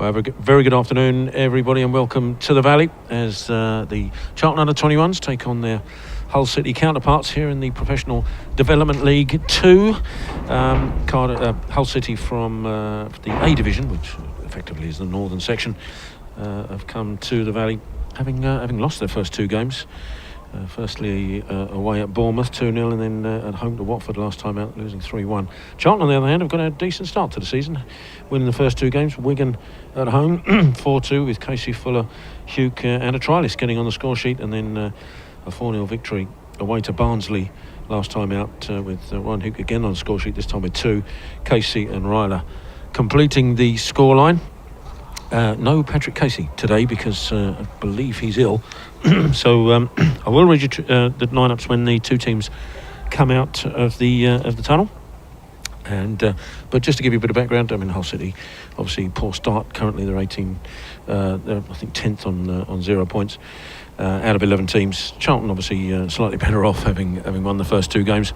Well, have a very good afternoon, everybody, and welcome to the Valley as the Charlton U21s take on their Hull City counterparts here in the Professional Development League 2. Hull City from the A Division, which effectively is the northern section, have come to the Valley having lost their first two games. Firstly away at Bournemouth 2-0 and then at home to Watford last time out, losing 3-1. Charlton on the other hand have got a decent start to the season, winning the first two games. Wigan at home 4-2 with Casey, Fuller, Hugh and a trialist getting on the score sheet, and then a 4-0 victory away to Barnsley last time out with Ryan Hugh again on the score sheet, this time with two, Casey and Ryler completing the scoreline. No Patrick Casey today because I believe he's ill. So I will read you the lineups when the two teams come out of the tunnel. And but just to give you a bit of background, I mean, Hull City, obviously poor start. Currently they're 18, they're I think 10th on 0 points out of 11 teams. Charlton obviously slightly better off having won the first two games.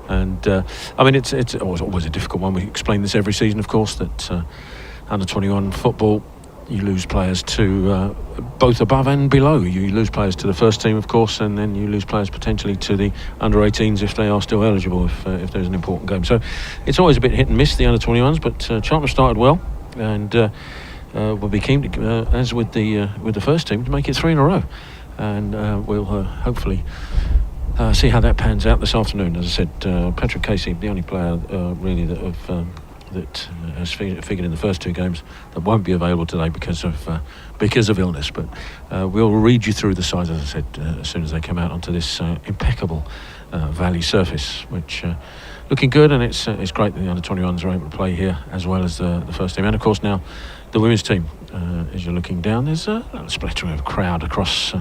And I mean, it's always a difficult one. We explain this every season, of course, that under 21 football, you lose players to both above and below. You lose players to the first team, of course, and then you lose players potentially to the under-18s if they are still eligible, if there's an important game. So it's always a bit hit and miss, the under-21s, but Charlton started well, and we'll be keen to, as with the first team, to make it three in a row. And we'll hopefully see how that pans out this afternoon. As I said, Patrick Casey, the only player really that has figured in the first two games that won't be available today because of illness. But we'll read you through the sides, as I said, as soon as they come out onto this impeccable valley surface, which looking good, and it's great that the under-21s are able to play here as well as the first team, and of course now the women's team. As you're looking down, there's a splattering of crowd across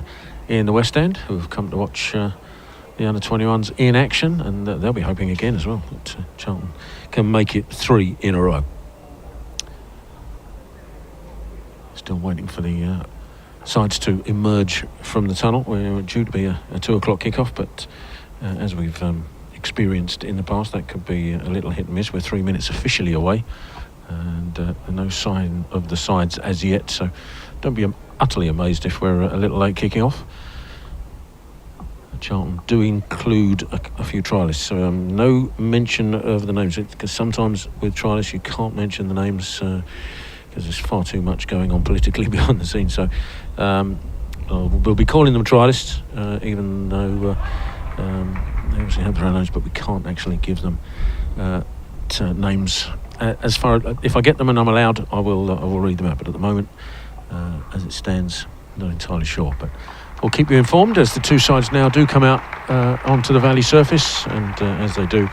in the West End who've come to watch the under-21s in action, and they'll be hoping again as well that Charlton can make it three in a row. Still waiting for the sides to emerge from the tunnel. We're due to be a 2 o'clock kickoff, but as we've experienced in the past, that could be a little hit and miss. We're 3 minutes officially away, and no sign of the sides as yet, so don't be utterly amazed if we're a little late kicking off. Charlton do include a few trialists, so no mention of the names, because sometimes with trialists you can't mention the names because there's far too much going on politically behind the scenes. So we'll be calling them trialists, even though they obviously have their own names, but we can't actually give them names. As far as if I get them and I'm allowed, I will read them out. But at the moment, as it stands, not entirely sure. But we'll keep you informed as the two sides now do come out onto the valley surface, and as they do,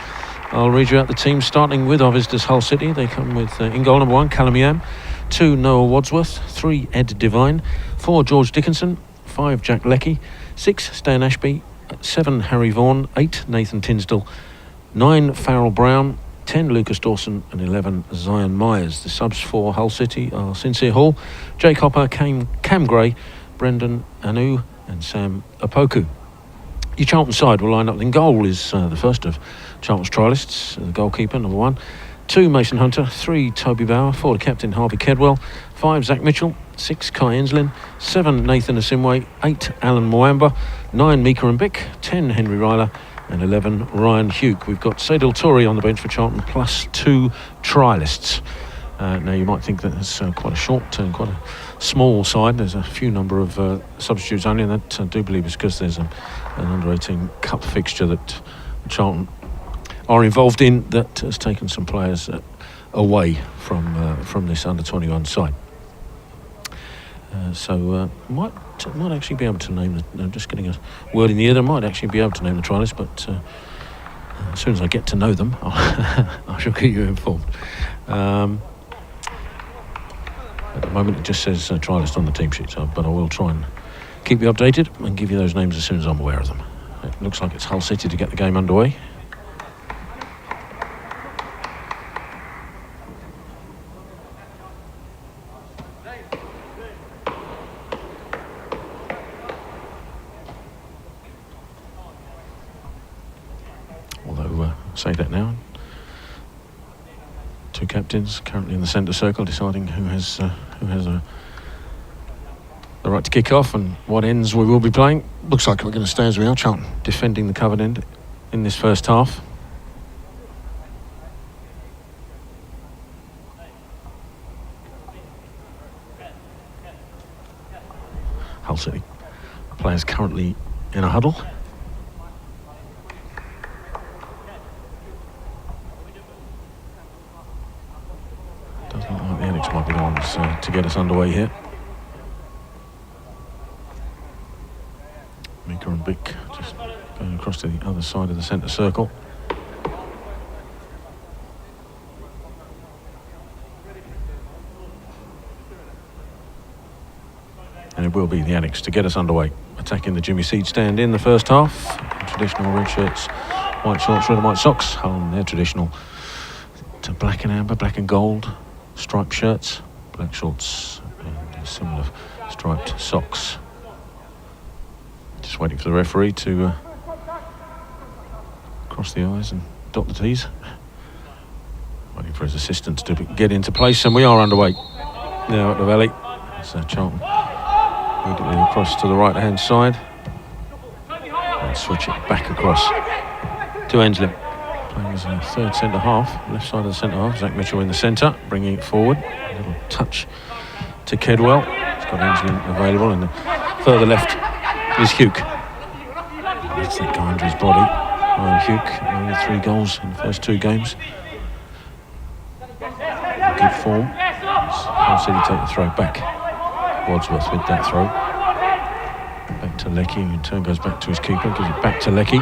I'll read you out the teams, starting with our visitors, Hull City. They come with in goal number 1, Callum Yam, 2, Noah Wadsworth, 3, Ed Devine, 4, George Dickinson, 5, Jack Leckie, 6, Stan Ashby, 7, Harry Vaughan, 8, Nathan Tinsdale, 9, Farrell Brown, 10, Lucas Dawson, and 11, Zion Myers. The subs for Hull City are Sincere Hall, Jake Hopper, Cam Gray, Brendan Anu, and Sam Opoku. Your Charlton side will line up in goal is the first of Charlton's trialists, the goalkeeper, number 1, 2, Mason Hunter, 3, Toby Bauer, 4, the captain, Harvey Kedwell, 5, Zach Mitchell, 6, Kai Enslin, 7, Nathan Asimwe, 8, Alan Mwamba, 9, Mika and Bick, 10, Henry Ryler, and 11, Ryan Hugh. We've got Sadil Toure on the bench for Charlton, plus 2 trialists. Now you might think that that's quite a short term, quite a small side. There's a few number of substitutes only, and that I do believe is because there's an under-18 cup fixture that Charlton are involved in that has taken some players away from this under-21 side. So might actually be able to name I'm just getting a word in the ear. I might actually be able to name the trialists, but as soon as I get to know them, I shall keep you informed. At the moment it just says trialist on the team sheet, but I will try and keep you updated and give you those names as soon as I'm aware of them. It looks like it's Hull City to get the game underway. Although, say that now, two captains currently in the centre circle deciding who has who has the right to kick off and what ends we will be playing. Looks like we're going to stay as we are. Charlton defending the covered end in this first half. Hull City players currently in a huddle. Doesn't look like the Addicks might be the ones to get us underway here. Mika and Bick just going across to the other side of the centre circle. And it will be the Addicks to get us underway, attacking the Jimmy Seed stand in the first half. Traditional red shirts, white shorts, red and white socks. Hull in their traditional to black and amber, black and gold striped shirts, black shorts and similar striped socks. Just waiting for the referee to cross the I's and dot the T's. Waiting for his assistants to get into place, and we are underway now at the Valley. It's Charlton immediately across to the right hand side and switch it back across to Enslin, playing as a third centre half, left side of the centre half. Zach Mitchell in the centre, bringing it forward. A little touch to Kedwell. He's got Enslin available, and further left is Hugh. That's that guy under his body. Hugh, only 3 goals in the first 2 games. In good form. Hull City take the throw back. Wadsworth with that throw. Back to Leckie, who in turn goes back to his keeper, gives it back to Leckie.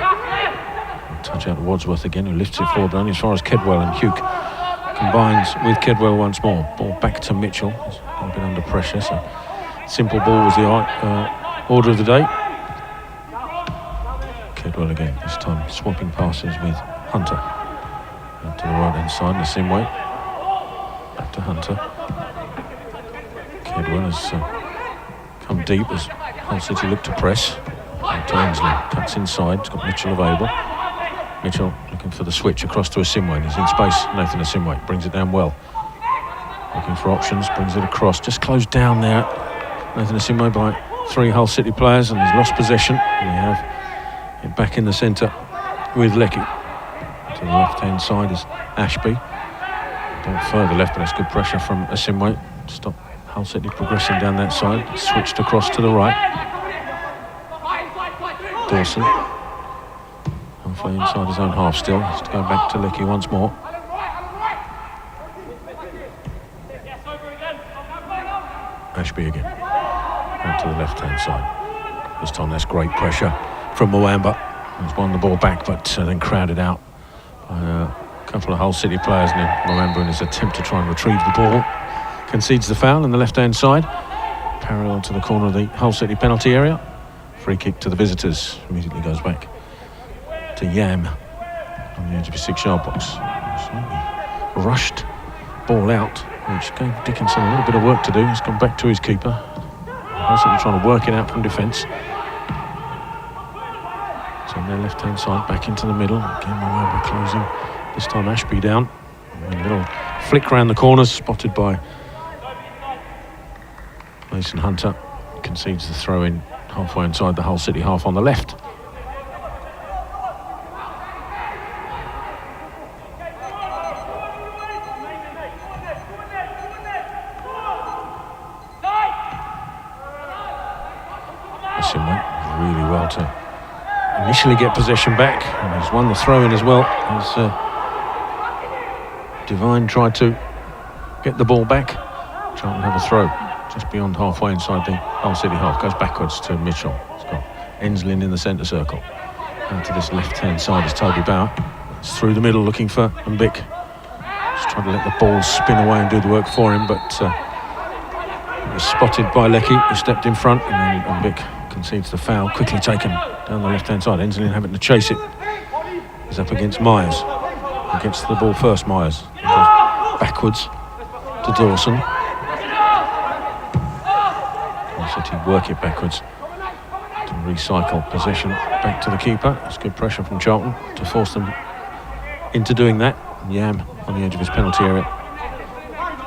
Touch out to Wadsworth again, who lifts it forward only as far as Kedwell, and Hugh combines with Kedwell once more. Ball back to Mitchell. He's a bit under pressure, so simple ball was the order of the day. Kedwell again, this time swapping passes with Hunter. Out to the right hand side, the same way. Back to Hunter. Kedwell has come deep as Hull City look to press. Back to Enslin, cuts inside, he's got Mitchell available. Mitchell looking for the switch across to Asimwe. He's in space, Nathan Asimwe brings it down well. Looking for options, brings it across, just closed down there. Nathan Asimwe by 3 Hull City players, and he's lost possession. And we have it back in the centre with Leckie. To the left-hand side is Ashby. Ball further left, but that's good pressure from Asimwe. Stop Hull City progressing down that side. Switched across to the right. Dawson. Halfway inside his own half still. Has to go back to Leckie once more. Ashby again. Out to the left-hand side. This time that's great pressure from Mwamba. He's won the ball back, but then crowded out by a couple of Hull City players. And Mwamba, in his attempt to try and retrieve the ball, concedes the foul in the left-hand side, parallel to the corner of the Hull City penalty area. Free kick to the visitors. Immediately goes back to Yam on the edge of his 6-yard box. Slightly rushed ball out, which gave Dickinson a little bit of work to do. He's gone back to his keeper. Hull City trying to work it out from defence. So on their left-hand side, back into the middle. Again, Mwamba closing. This time Ashby down. A little flick round the corners, spotted by Mason Hunter. Concedes the throw in halfway inside the Hull City half on the left. Asimwe really well to initially get possession back, and he's won the throw in as well. As Devine tried to get the ball back. Charlton have a throw just beyond halfway inside the Hull City half. Goes backwards to Mitchell. He's got Enslin in the centre circle. Out to this left-hand side is Toby Bauer. It's through the middle looking for Mbik. Just trying to let the ball spin away and do the work for him, but it was spotted by Leckie, who stepped in front, and then Mbik concedes the foul, quickly taken down the left-hand side. Enslin having to chase it. He's up against Myers. Against the ball first, Myers. He goes backwards to Dawson. Hull City work it backwards to recycle possession back to the keeper. It's good pressure from Charlton to force them into doing that. Yam on the edge of his penalty area.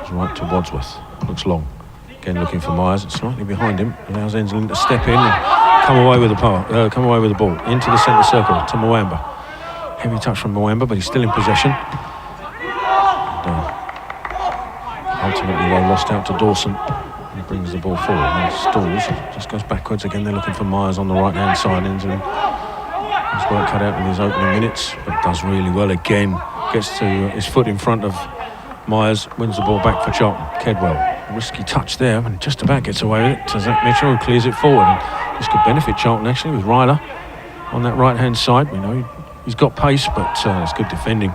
It's right to Wadsworth. Looks long. Again looking for Myers, it's slightly behind him, allows Enslin to step in and come away with the ball into the centre circle to Mwamba. Heavy touch from Mwamba, but he's still in possession. And, ultimately they lost out to Dawson. He brings the ball forward and stalls, just goes backwards again. They're looking for Myers on the right hand side. Enslin has work cut out in his opening minutes, but does really well again. Gets to his foot in front of Myers, wins the ball back for Charlton. Kedwell, risky touch there, and just about gets away with it to Zach Mitchell, who clears it forward. And this could benefit Charlton actually with Ryler on that right hand side. We know he's got pace, but it's good defending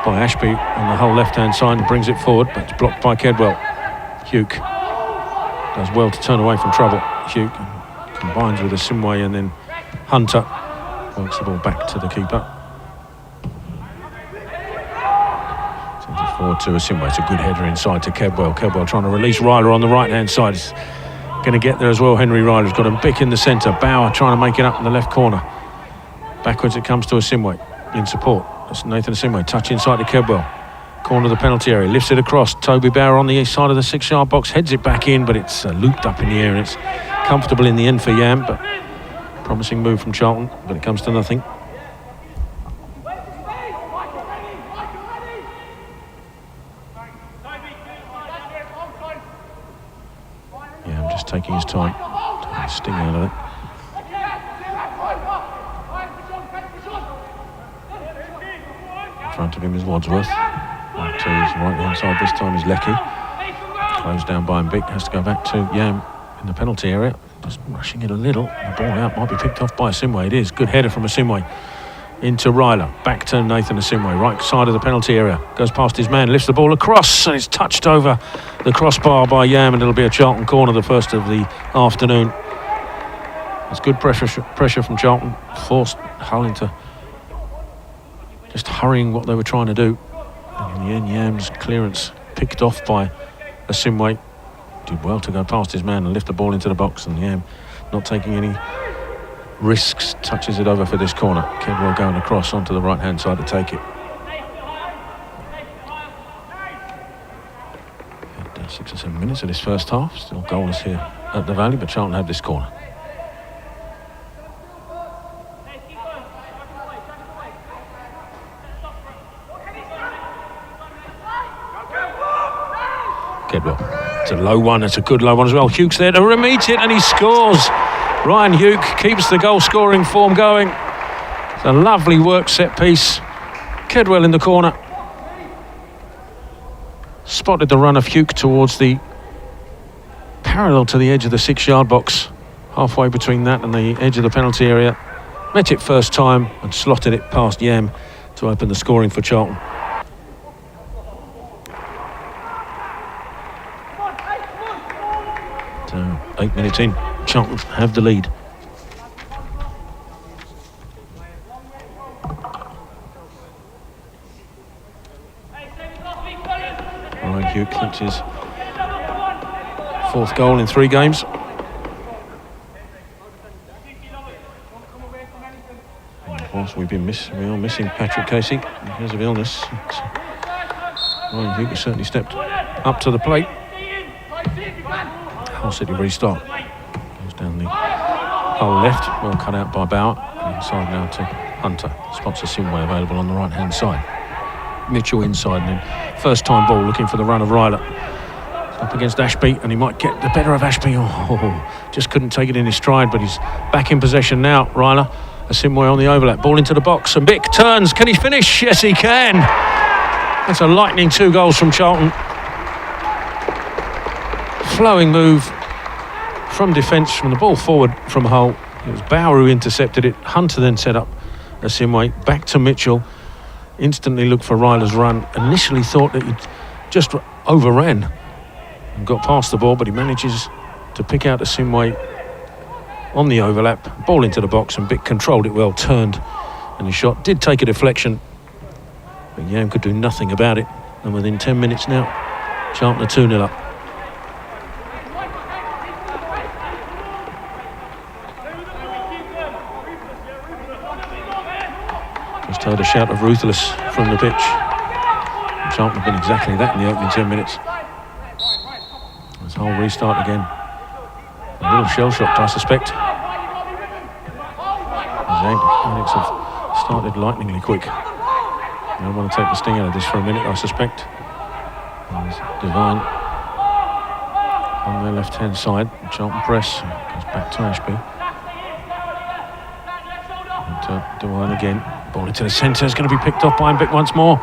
by Ashby on the whole left hand side and brings it forward, but it's blocked by Kedwell. Hugh does well to turn away from trouble. Hugh combines with Asimwe, and then Hunter works the ball back to the keeper. Sends it forward to Asimwe. It's a good header inside to Kedwell. Kedwell trying to release Ryler on the right hand side. He's going to get there as well. Henry Ryler's got him big in the centre. Bauer trying to make it up in the left corner. Backwards it comes to Asimwe in support. That's Nathan Asimwe, touch inside to Kedwell. Corner of the penalty area, lifts it across. Toby Bauer on the east side of the 6-yard box, heads it back in, but it's looped up in the air, and it's comfortable in the end for Yam. But promising move from Charlton, but it comes to nothing. Yam just taking his time, taking the sting out of it. In front of him is Wadsworth. To his right hand side this time is Leckie. Closed down by Mbick, has to go back to Yam in the penalty area. Just rushing it a little. The ball out might be picked off by Asimwe. It is. Good header from Asimwe into Ryler. Back to Nathan Asimwe, right side of the penalty area. Goes past his man, lifts the ball across, and it's touched over the crossbar by Yam, and it'll be a Charlton corner, the first of the afternoon. It's good pressure from Charlton. Forced Hull into just hurrying what they were trying to do. And in the end, Yam's clearance picked off by Asimwe. Did well to go past his man and lift the ball into the box, and Yam not taking any risks, touches it over for this corner. Kedwell going across onto the right hand side to take it. And 6 or 7 minutes of this first half, still goalless here at the Valley, but Charlton have this corner. Kedwell. It's a low one, it's a good low one as well. Hughes there to remeet it, and he scores. Ryan Hughes keeps the goal scoring form going. It's a lovely work set piece. Kedwell in the corner. Spotted the run of Hughes towards the parallel to the edge of the 6-yard box. Halfway between that and the edge of the penalty area. Met it first time and slotted it past Yam to open the scoring for Charlton. 8 minutes in, Charlton have the lead. Ryan Hughes clinched his 4th goal in 3 games. And of course, we are missing Patrick Casey because of illness. Ryan Hughes has certainly stepped up to the plate. Hull City restart. Goes down the Hull left, well cut out by Bauer. Inside now to Hunter. Spots Asimwe available on the right hand side. Mitchell inside, and then first time ball looking for the run of Ryler. Up against Ashby, and he might get the better of Ashby. Just couldn't take it in his stride, but he's back in possession now. Ryler, Asimwe on the overlap, ball into the box, and Mbick turns. Can he finish? Yes, he can. That's a lightning 2 goals from Charlton. Flowing move from defence, from the ball forward from Hull. It was Bauer who intercepted it. Hunter then set up Asimwe, back to Mitchell. Instantly looked for Ryler's run. Initially thought that he just overran and got past the ball, but he manages to pick out Asimwe on the overlap. Ball into the box, and Mbick controlled it well, turned, and his shot did take a deflection. But Yam could do nothing about it. And within 10 minutes now, Charlton are 2-0 up. Just heard a shout of ruthless from the pitch. Charlton have been exactly that in the opening 10 minutes. As Hull Hull restart again. A little shell-shocked, I suspect. Addicks have started lightningly quick. They don't want to take the sting out of this for a minute, I suspect. There's Devine on their left-hand side. Charlton press goes back to Ashby. And Devine again. Ball into the centre. Is going to be picked off by Bick once more.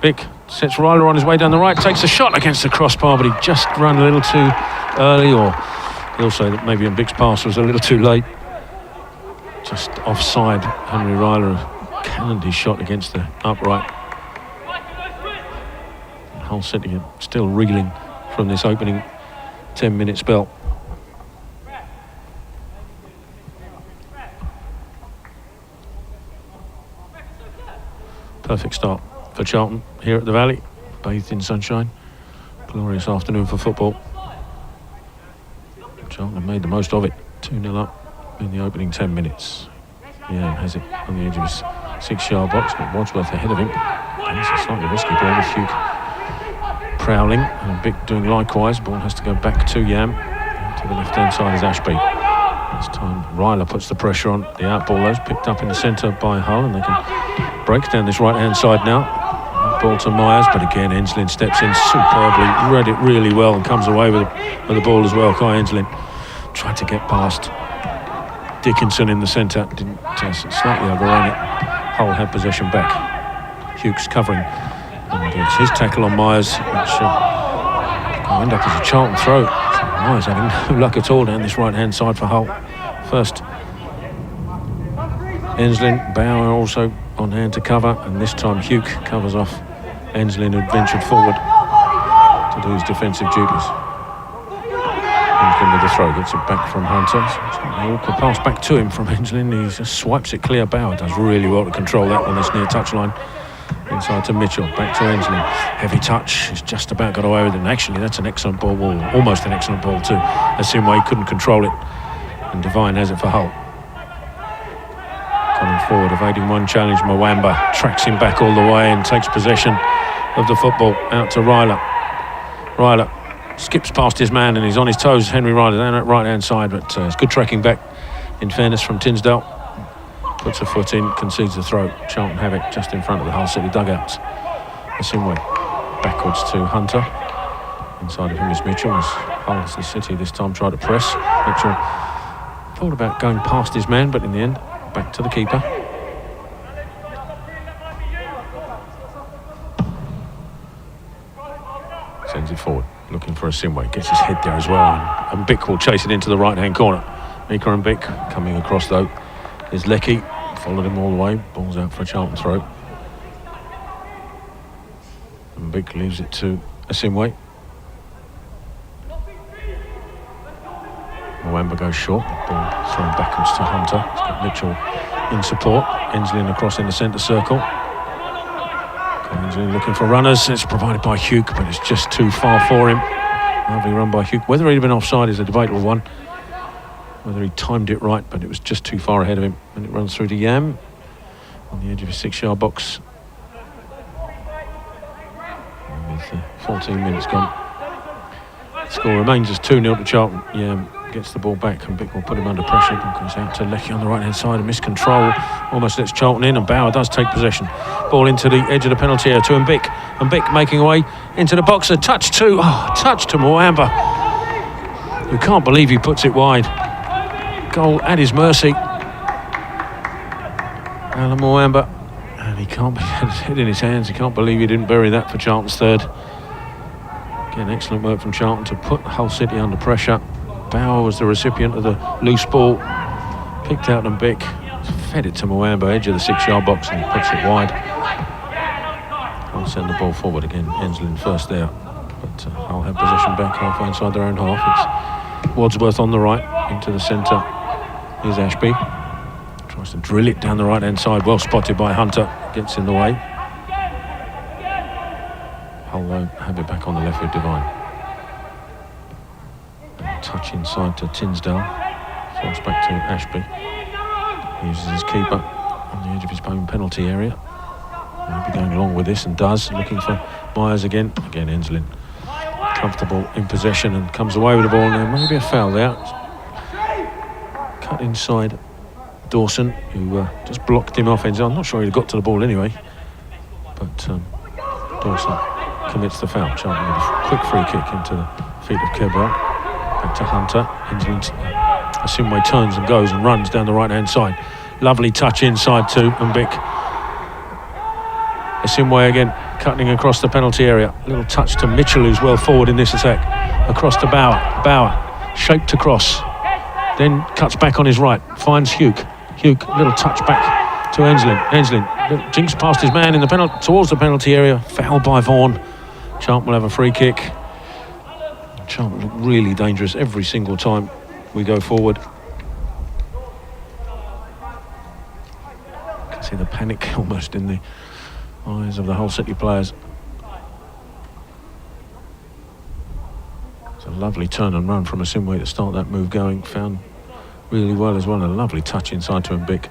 Bick sets Ryler on his way down the right. Takes a shot against the crossbar, but he just ran a little too early, or he'll say that maybe Bick's pass was a little too late. Just offside. Henry Ryler cannoned his shot against the upright. Hull City still reeling from this opening 10-minute spell. Perfect start for Charlton here at the Valley, bathed in sunshine. Glorious afternoon for football. Charlton have made the most of it. 2-0 up in the opening 10 minutes. Yeah, has it on the edge of his 6-yard box, but Wadsworth ahead of him. And it's a slightly risky ball with Hugh prowling, and Bick doing likewise. Ball has to go back to Yam. To the left-hand side is Ashby. This time Ryler puts the pressure on. The out ball is picked up in the centre by Hull, and they can break down this right-hand side now. Ball to Myers, but again Enslin steps in superbly, read it really well, and comes away with the ball as well. Kai Enslin tried to get past Dickinson in the centre, didn't slightly overran it. Hull had possession back. Hughes covering, and it's his tackle on Myers, which will end up as a Charlton throw. Myers having no luck at all down this right-hand side for Hull. First Enslin, Bauer also on hand to cover, and this time Hugh covers off Enslin, who ventured forward to do his defensive duties. Enslin with the throw, gets it back from Hunter. An awkward pass back to him from Enslin. He just swipes it clear. Bauer does really well to control that on this near touchline. Inside to Mitchell, back to Enslin. Heavy touch, he's just about got away with it. And actually, that's an excellent ball, almost an excellent ball too. Asimwe couldn't control it, and Devine has it for Hull. Coming forward, evading one challenge, Mwamba tracks him back all the way and takes possession of the football out to Ryler. Ryler skips past his man and he's on his toes, Henry Ryler, down that right-hand side, but it's good tracking back, in fairness, from Tinsdale. Puts a foot in, concedes the throw. Charlton have it just in front of the Hull City dugouts. Asimwe backwards to Hunter. Inside of him is Mitchell, as Hull City this time tried to press. Mitchell thought about going past his man, but in the end, back to the keeper. Sends it forward, looking for Asimwe. Gets his head there as well, and Bick will chase it into the right-hand corner. Mika and Bick coming across though. Is Leckie, followed him all the way. Ball's out for a Charlton throw. And Bick leaves it to Asimwe. Mwamba goes short, ball thrown backwards to Hunter. He's got Mitchell in support. Enslin across in the centre circle. Enslin looking for runners. It's provided by Hugh, but it's just too far for him. Lovely run by Hugh. Whether he'd been offside is a debatable one. Whether he timed it right, but it was just too far ahead of him. And it runs through to Yam on the edge of his 6-yard box. And with 14 minutes gone, the score remains as 2-0 to Charlton. Yam gets the ball back, and Bick will put him under pressure. Ball goes out to Leckie on the right-hand side, and miscontrol almost lets Charlton in, and Bauer does take possession. Ball into the edge of the penalty area to Mbick, and Bick making away into the box. A touch to Mwamba. You can't believe he puts it wide. Goal at his mercy. Alan Mwamba, and he can't, had his head in his hands. He can't believe he didn't bury that for Charlton's third. Again, excellent work from Charlton to put Hull City under pressure. Bauer was the recipient of the loose ball, picked out and Bick fed it to Mwamba, edge of the 6-yard box, and he puts it wide. I'll send the ball forward again. Enslin first there, but I'll have possession back halfway inside their own half. It's Wadsworth on the right, into the centre. Here's Ashby. Tries to drill it down the right-hand side. Well spotted by Hunter. Gets in the way. Hull have it back on the left with Devine. And touch inside to Tinsdale. Falls back to Ashby. He uses his keeper on the edge of his own penalty area. He'll be going along with this, and does. Looking for Myers again. Again, Enslin comfortable in possession and comes away with the ball now. Maybe a foul there. Cut inside Dawson, who just blocked him off. I'm not sure he'd got to the ball anyway. But Dawson commits the foul. Charlton with a quick free kick into the feet of Kedwell. Back to Hunter. Asimwe turns and goes and runs down the right-hand side. Lovely touch inside to Mbik. Asimwe again, cutting across the penalty area. Little touch to Mitchell, who's well forward in this attack. Across to Bauer. Bauer, shaped across. Then cuts back on his right. Finds Hugh. Hugh, little touch back to Enslin. Enslin jinks past his man in the towards the penalty area. Foul by Vaughan. Charlton will have a free kick. Charlton look really dangerous every single time we go forward. You can see the panic almost in the eyes of the Hull City players. It's a lovely turn and run from Asimwe to start that move going. Found really well as well. A lovely touch inside to Mbik.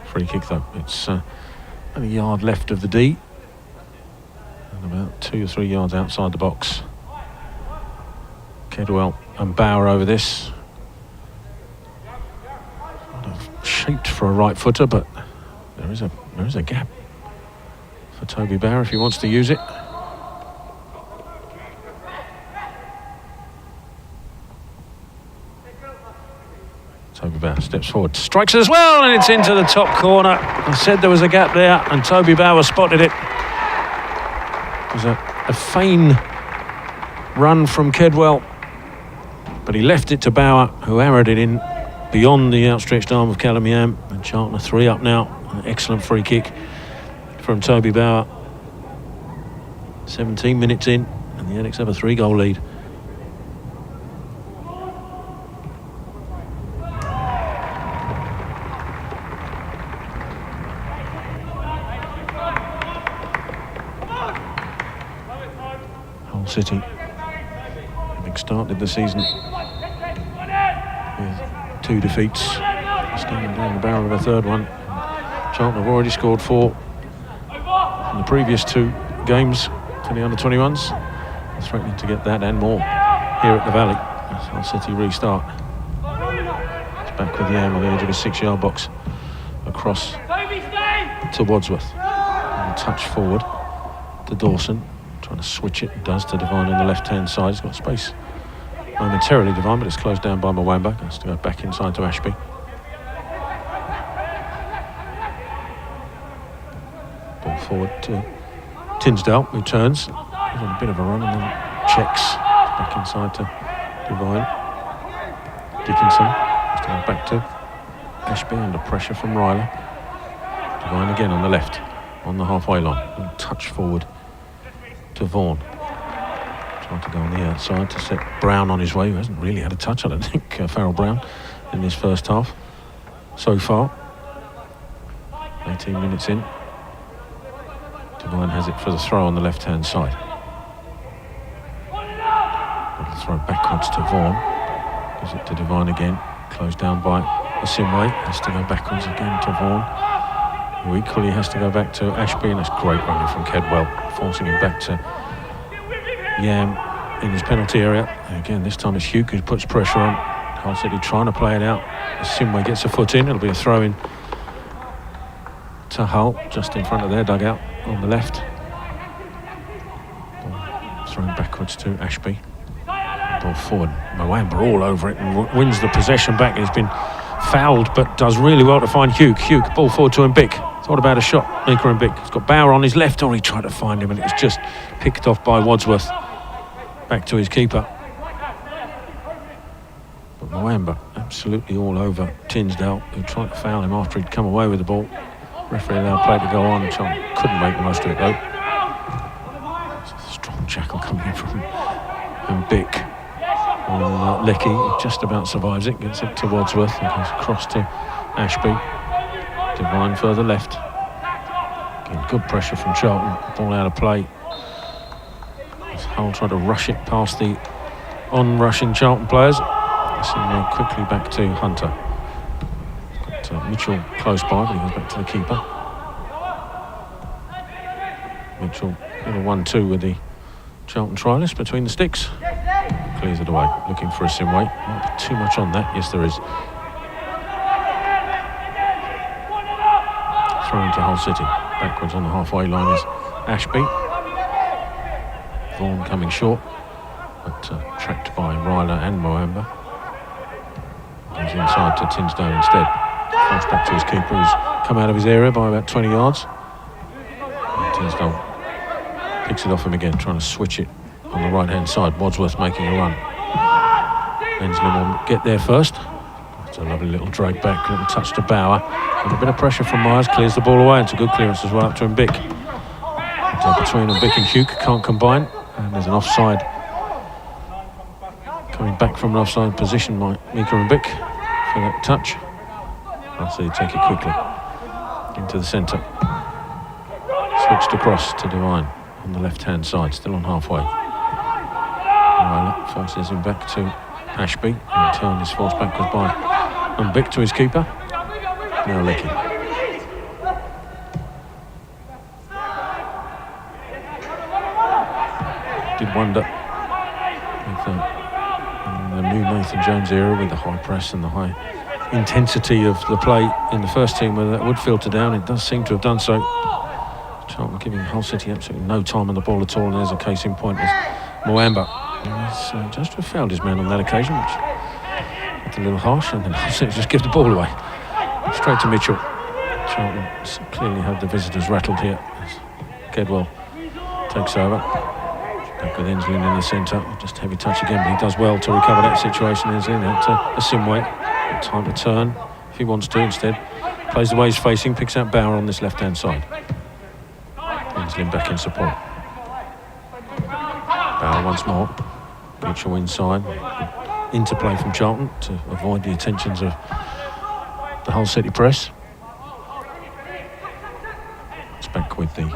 Free kick though. It's only a yard left of the D. And about 2 or 3 yards outside the box. Kedwell and Bauer over this. Shaped for a right footer, but there is a gap for Toby Bauer if he wants to use it. Toby Bauer steps forward, strikes as well, and it's into the top corner. I said there was a gap there, and Toby Bauer spotted it. It was a feign run from Kedwell, but he left it to Bauer, who arrowed it in beyond the outstretched arm of Callum Yam. And Charlton are 3 up now. An excellent free kick from Toby Bauer. 17 minutes in, and the Addicks have a 3-goal lead. Hull City, having started the season with 2 defeats, standing down the barrel of a 3rd one. Charlton have already scored 4 in the previous 2 games for the under-21s. They're threatening to get that and more here at the Valley as Hull City restart. It's back with Yam on the edge of his 6-yard box, across to Wadsworth. And touch forward to Dawson, trying to switch it. Does to Devine on the left-hand side. He's got space momentarily, Devine, but it's closed down by Mwamba. Has to go back inside to Ashby. Ball forward to Tinsdale, who turns. He's on a bit of a run and then checks. Back inside to Devine. Dickinson has to go back to Ashby under pressure from Ryler. Devine again on the left, on the halfway line. And touch forward to Vaughan. Trying to go on the outside to set Brown on his way, who hasn't really had a touch, I don't think, Farrell Brown, in this first half so far. 18 minutes in. Devine has it for the throw on the left-hand side. Little throw backwards to Vaughan. Gives it to Devine again. Closed down by Asimwe. Has to go backwards again to Vaughan, who equally has to go back to Ashby, and that's great running from Kedwell, forcing him back to Yam in his penalty area. And again, this time it's Hugh who puts pressure on. Hull City trying to play it out. Asimwe gets a foot in. It'll be a throw in to Hull, just in front of their dugout on the left. Ball thrown backwards to Ashby. Ball forward. Mwamba all over it and wins the possession back. He's been fouled, but does really well to find Hugh. Hugh, ball forward to Mbik. Thought about a shot, Maker Mbik. He's got Bauer on his left, or he tried to find him, and it was just picked off by Wadsworth. Back to his keeper. But Mwamba absolutely all over Tinsdale, who tried to foul him after he'd come away with the ball. Referee allowed play to go on. Charlton couldn't make the most of it though. It's a strong jackal coming in from Mbik. Lecky just about survives it, gets it to Wadsworth and goes across to Ashby. Devine further left. Again, good pressure from Charlton. Ball out of play. Hull tried to rush it past the on-rushing Charlton players. So quickly back to Hunter. Got Mitchell close by, but he goes back to the keeper. Mitchell in a 1-2 with the Charlton trialist between the sticks. Clears it away, looking for a sim weight. Might be too much on that. Yes, there is. Thrown to Hull City. Backwards on the halfway line is Ashby. Vaughan coming short, but tracked by Ryler and Moamba. Goes inside to Tinsdale instead. Falls back to his keeper, who's come out of his area by about 20 yards. And Tinsdale picks it off him again, trying to switch it on the right-hand side. Wadsworth making a run. Enslin will get there first. It's a lovely little drag back, little touch to Bauer. And a bit of pressure from Myers, clears the ball away. It's a good clearance as well up to Mbick. Between Mbick and Hugh, can't combine. And there's an offside. Coming back from an offside position by Mika Mbick for that touch. I'll see you take it quickly into the centre. Switched across to Devine on the left-hand side, still on halfway. Ryler forces him back to Ashby. In turn is forced backwards by Mbick to his keeper. Now Lecky. Did wonder with the new Nathan Jones era, with the high press and the high intensity of the play in the first team, whether that would filter down. It does seem to have done so. Charlton giving Hull City absolutely no time on the ball at all, and there's a case in point with Moamba. He's just fouled his man on that occasion, which looked a little harsh, and then Hull City just give the ball away. Straight to Mitchell. Charlton clearly had the visitors rattled here as Kedwell takes over. Back with Enslin in the centre, just heavy touch again, but he does well to recover that situation. Enslin out to a sim weight. Time to turn if he wants to instead. Plays the way he's facing, picks out Bauer on this left-hand side. Enslin back in support. Bauer once more. Mitchell inside. Interplay from Charlton to avoid the attentions of the Hull City press. It's back with the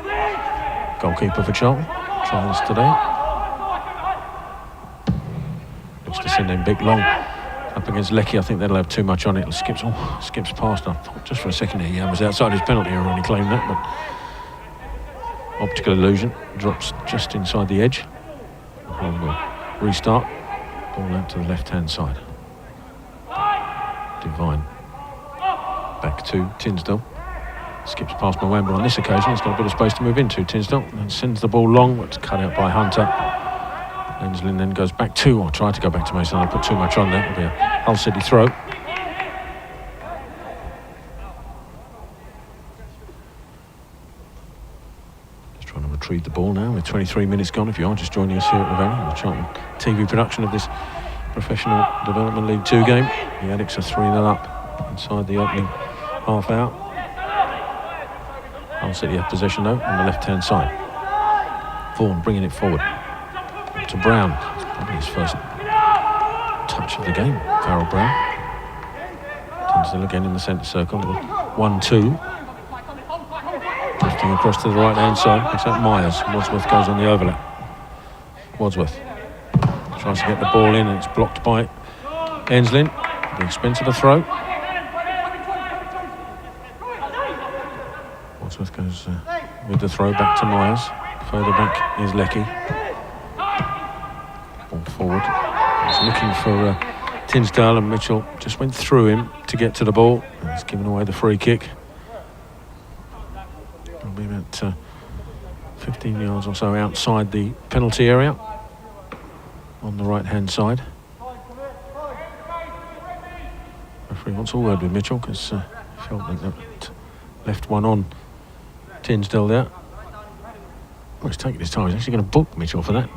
goalkeeper for Charlton. Trials today. Looks to send him big long. Up against Lecky, I think that'll have too much on it. It skips past. I thought just for a second there, he was outside his penalty area when he claimed that, but optical illusion. Drops just inside the edge. And we'll restart. Ball out to the left-hand side. Devine. Back to Tinsdale. Skips past Moamba on this occasion. He's got a bit of space to move into. Tinsdale and sends the ball long. It's cut out by Hunter. Enslin then goes back to, or tried to go back to Mason. I put too much on that. It'll be a Hull City throw. Just trying to retrieve the ball now with 23 minutes gone. If you are just joining us here at the Valley, the Charlton TV production of this Professional Development League 2 game. The Addicks are 3-0 up inside the opening half hour. Hull City have possession though on the left-hand side. Vaughan bringing it forward to Brown. Probably his first touch of the game. Farrell Brown. Tinsdale again in the centre circle. 1-2. Drifting across to the right-hand side. Picks up Myers. Wadsworth goes on the overlap. Wadsworth tries to get the ball in, and it's blocked by Enslin at the expense of a throw. Wadsworth goes with the throw back to Myers. Further back is Lecky. Ball forward. He's looking for Tinsdale, and Mitchell just went through him to get to the ball. And he's given away the free kick. It'll be about 15 yards or so outside the penalty area on the right-hand side. Referee wants a word with Mitchell because felt that left one on Tinsdale there. Well, he's taking his time. He's actually going to book Mitchell for that.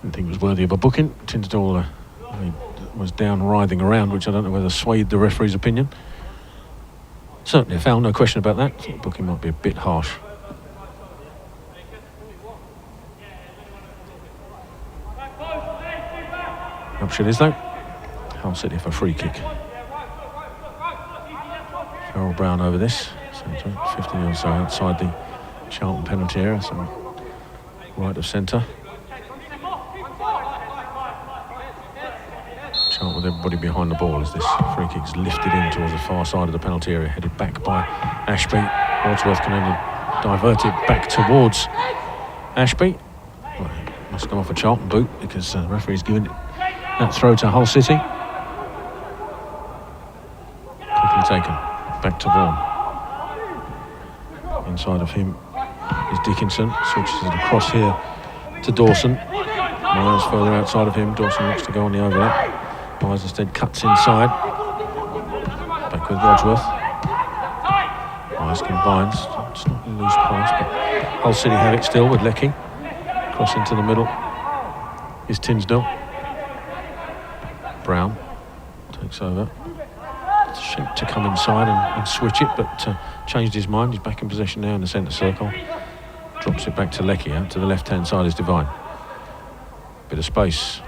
Didn't think it was worthy of a booking. Tinsdale was down writhing around, which I don't know whether swayed the referee's opinion. Certainly a foul, no question about that. I thought booking might be a bit harsh. Option is though. Hull City for a free kick. Farrell Brown over this. So 15 or so outside the Charlton penalty area, so right of centre. Charlton with everybody behind the ball as this free kick's lifted in towards the far side of the penalty area, headed back by Ashby. Wadsworth can only divert it back towards Ashby. Well, it must come off a Charlton boot because the referee's given that throw to Hull City. Quickly taken back to Vaughan. Inside of him is Dickinson, switches it across here to Dawson. Miles further outside of him. Dawson looks to go on the overlap. Miles instead cuts inside. Back with Wadsworth. Miles combines. It's not a loose pass, but Hull City have it still with Leckie. Cross into the middle is Tinsdale. Brown takes over. Shaped to come inside and switch it, but changed his mind. He's back in possession now in the centre circle. Drops it back to Leckie. Out to the left-hand side is Devine. Bit of space.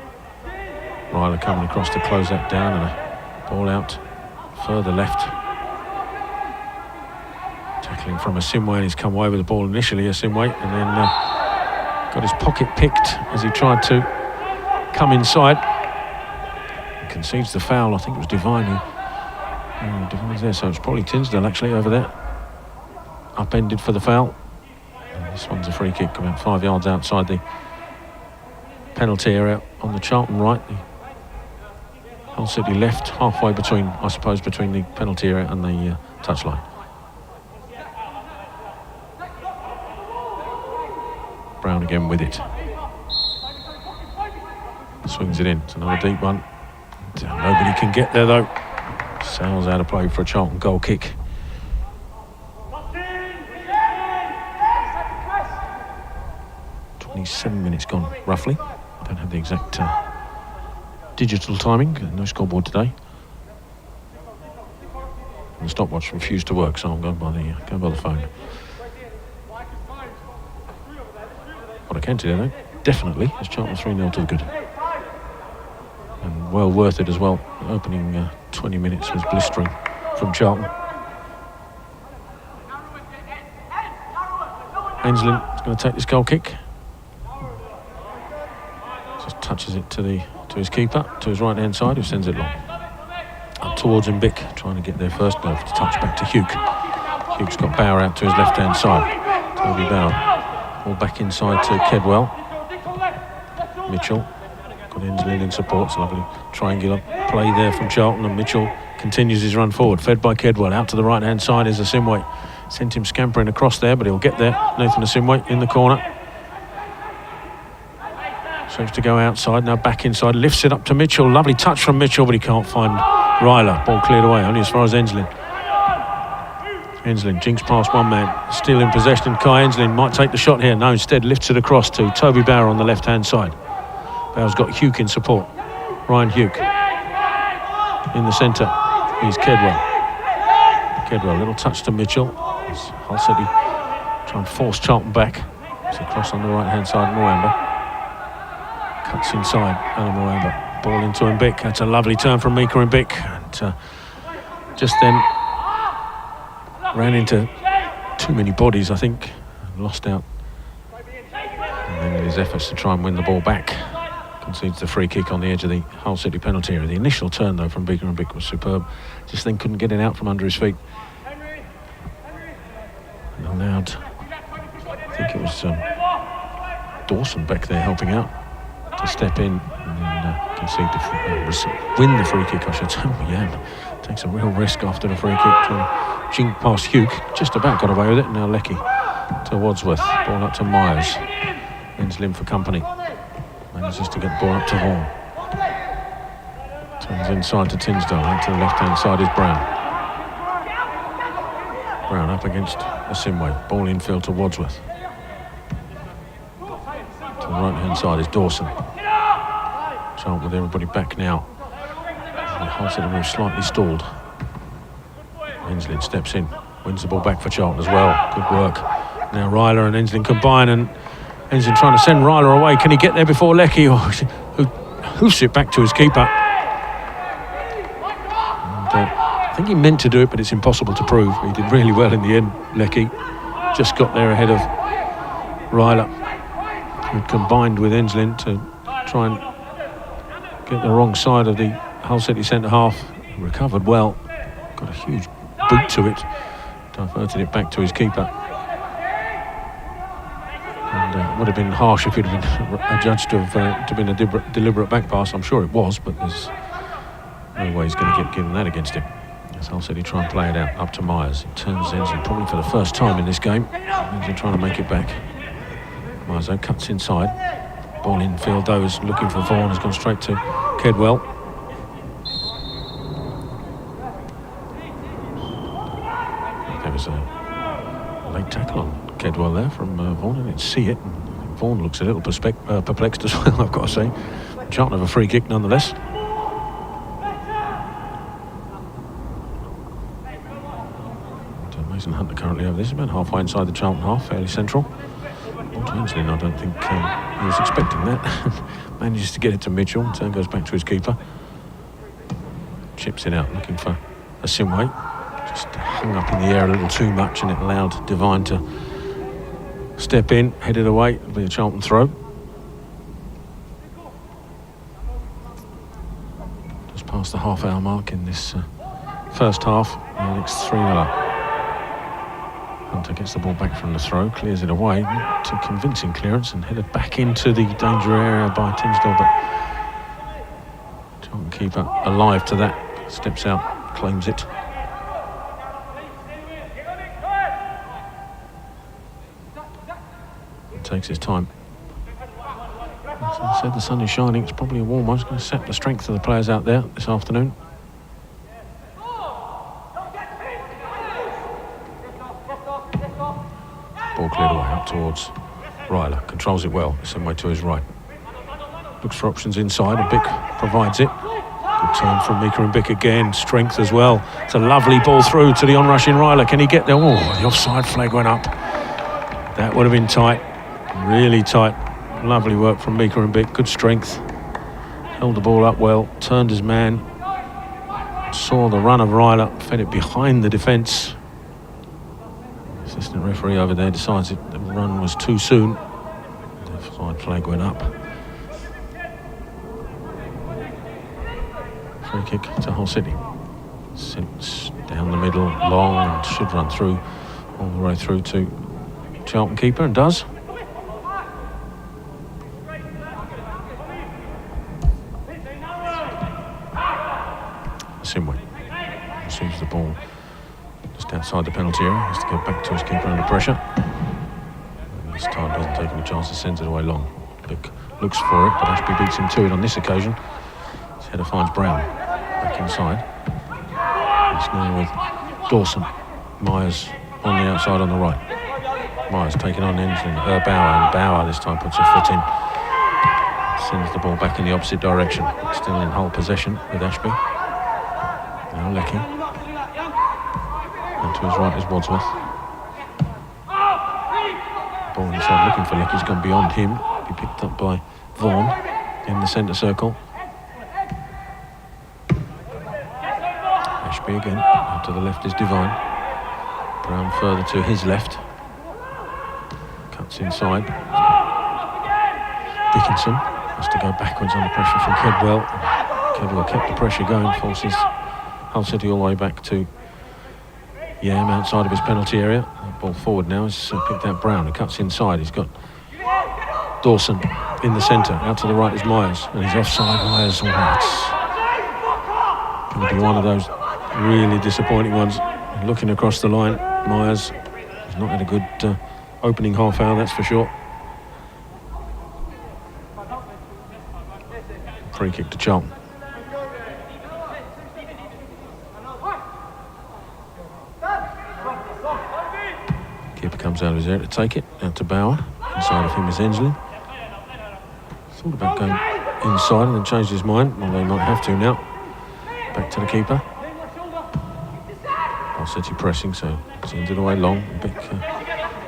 Ryler coming across to close that down, and a ball out further left. Tackling from Asimwe, and he's come away with the ball initially, Asimwe, and then got his pocket picked as he tried to come inside. And concedes the foul. I think it was Devine who. Devine's there, so it's probably Tinsdale actually over there. Upended for the foul. And this one's a free kick about 5 yards outside the penalty area on the Charlton right. The Hull City left, halfway between, I suppose, between the penalty area and the touchline. Brown again with it. Swings it in. It's another deep one. Nobody can get there though. Sal's out of play for a Charlton goal kick. $27 gone, roughly. Don't have the exact digital timing. No scoreboard today. And the stopwatch refused to work, so I'm going by the phone. What I can tell you though, definitely, is Charlton 3-0 to the good. And well worth it as well. The opening 20 minutes was blistering from Charlton. Ainsley is going to take this goal kick. Just touches it to his keeper, to his right hand side, who sends it long. Up towards Mbick, trying to get there first. No, touch back to Hugh. Hugh's got Bauer out to his left hand side. Toby Bauer. All back inside to Kedwell. Mitchell. Got Inslee in support. It's a lovely triangular play there from Charlton, and Mitchell continues his run forward. Fed by Kedwell. Out to the right hand side is Asimwe. Sent him scampering across there, but he'll get there. Nathan Asimwe in the corner. Seems to go outside, now back inside, lifts it up to Mitchell. Lovely touch from Mitchell, but he can't find Ryler. Ball cleared away, only as far as Enslin. Enslin jinks past one man, still in possession. Kai Enslin might take the shot here. No, instead lifts it across to Toby Bauer on the left-hand side. Bauer's got Hugh in support. Ryan Hugh. In the centre is Kedwell. Kedwell, little touch to Mitchell. Hull City try and force Charlton back. It's a cross on the right-hand side, Moamba. Cuts inside, Alan Moamba. Ball into Mbick. That's a lovely turn from Mika Mbick. And just then ran into too many bodies, I think. Lost out. And then in his efforts to try and win the ball back, concedes the free kick on the edge of the Hull City penalty area. The initial turn, though, from Mika Mbick was superb. Just then couldn't get it out from under his feet. And allowed, I think it was Dawson back there helping out, to step in and then concede win the free kick, I should say. Yeah, takes a real risk after the free kick to jink past Hugh. Just about got away with it. Now Leckie to Wadsworth. Ball up to Myers. Enslin for company. Manages to get the ball up to Vaughan. Turns inside to Tinsdale. Out to the left-hand side is Brown. Brown up against Asimwe. Ball infield to Wadsworth. To the right-hand side is Dawson. Charlton with everybody back now. The Hull City move slightly stalled. Enslin steps in, wins the ball back for Charlton as well. Good work. Now Ryler and Enslin combine, and Enslin trying to send Ryler away. Can he get there before Leckie, who hoofs it back to his keeper? And, I think he meant to do it, but it's impossible to prove. He did really well in the end, Leckie. Just got there ahead of Ryler, who combined with Enslin to try and get the wrong side of the Hull City centre half. Recovered well. Got a huge boot to it. Diverted it back to his keeper. And it would have been harsh if it had been adjudged to have been a deliberate back pass. I'm sure it was, but there's no way he's going to get given that against him. As Hull City try and play it out up to Myers. It turns Ensley probably for the first time in this game. Ensley trying to make it back. Myers though cuts inside. Ball in field though is looking for Vaughan. Has gone straight to Kedwell. There was a late tackle on Kedwell there from Vaughan. I didn't see it. Vaughan looks a little perplexed as well, I've got to say. Charlton have a free kick nonetheless. Mason Hunter currently over this, about halfway inside the Charlton half, fairly central. Ensley, I don't think he was expecting that. Manages to get it to Mitchell, turn goes back to his keeper. Chips it out, looking for a Simway. Just hung up in the air a little too much and it allowed Devine to step in, head it away. It'll be a Charlton throw. Just past the half-hour mark in this first half. Addicks 3-0 up. Hunter gets the ball back from the throw, clears it away, not a convincing clearance, and headed back into the danger area by Tinsdale, but Charlton keeper alive to that, steps out, claims it. Takes his time. As I said, the sun is shining, it's probably a warm one. It's going to set the strength of the players out there this afternoon. Ball cleared away up towards Ryler. Controls it well. The same way to his right. Looks for options inside and Bick provides it. Good turn from Meeker and Bick again. Strength as well. It's a lovely ball through to the onrushing Ryler. Can he get there? Oh, the offside flag went up. That would have been tight. Really tight. Lovely work from Meeker and Bick. Good strength. Held the ball up well. Turned his man. Saw the run of Ryler. Fed it behind the defence. Assistant referee over there decides the run was too soon. The offside flag went up. Free kick to Hull City. Sent down the middle, long, and should run through all the way through to Charlton keeper, and does. Simway receives the ball just outside the penalty area, has to go back to his keeper under pressure. And this time doesn't take any chances, sends it away long. Bick looks for it, but Ashby beats him to it on this occasion. His header finds Brown back inside. It's now with Dawson. Myers on the outside on the right. Myers taking on Ensley, Bauer, and Bauer this time puts a foot in. Sends the ball back in the opposite direction. Still in Hull possession with Ashby. Now Lecky. And to his right is Wadsworth. Ball inside looking for Lecky's gone beyond him. Be picked up by Vaughan in the centre circle. Ashby again. Out to the left is Devine. Brown further to his left. Cuts inside. Dickinson has to go backwards under pressure from Kedwell. Kedwell kept the pressure going, forces Hull City all the way back to Yam outside of his penalty area. That ball forward now is picked out Brown, who cuts inside. He's got Dawson in the centre. Out to the right is Myers, and he's offside. Myers, it's going to be one of those really disappointing ones. Looking across the line, Myers has not had a good opening half hour, that's for sure. Free kick to Charlton. Keeper comes out of his area to take it, out to Bauer. Inside of him is Ensley. Thought about going inside and then changed his mind, although he might have to now. Back to the keeper. Hull City pressing, so sends it away long.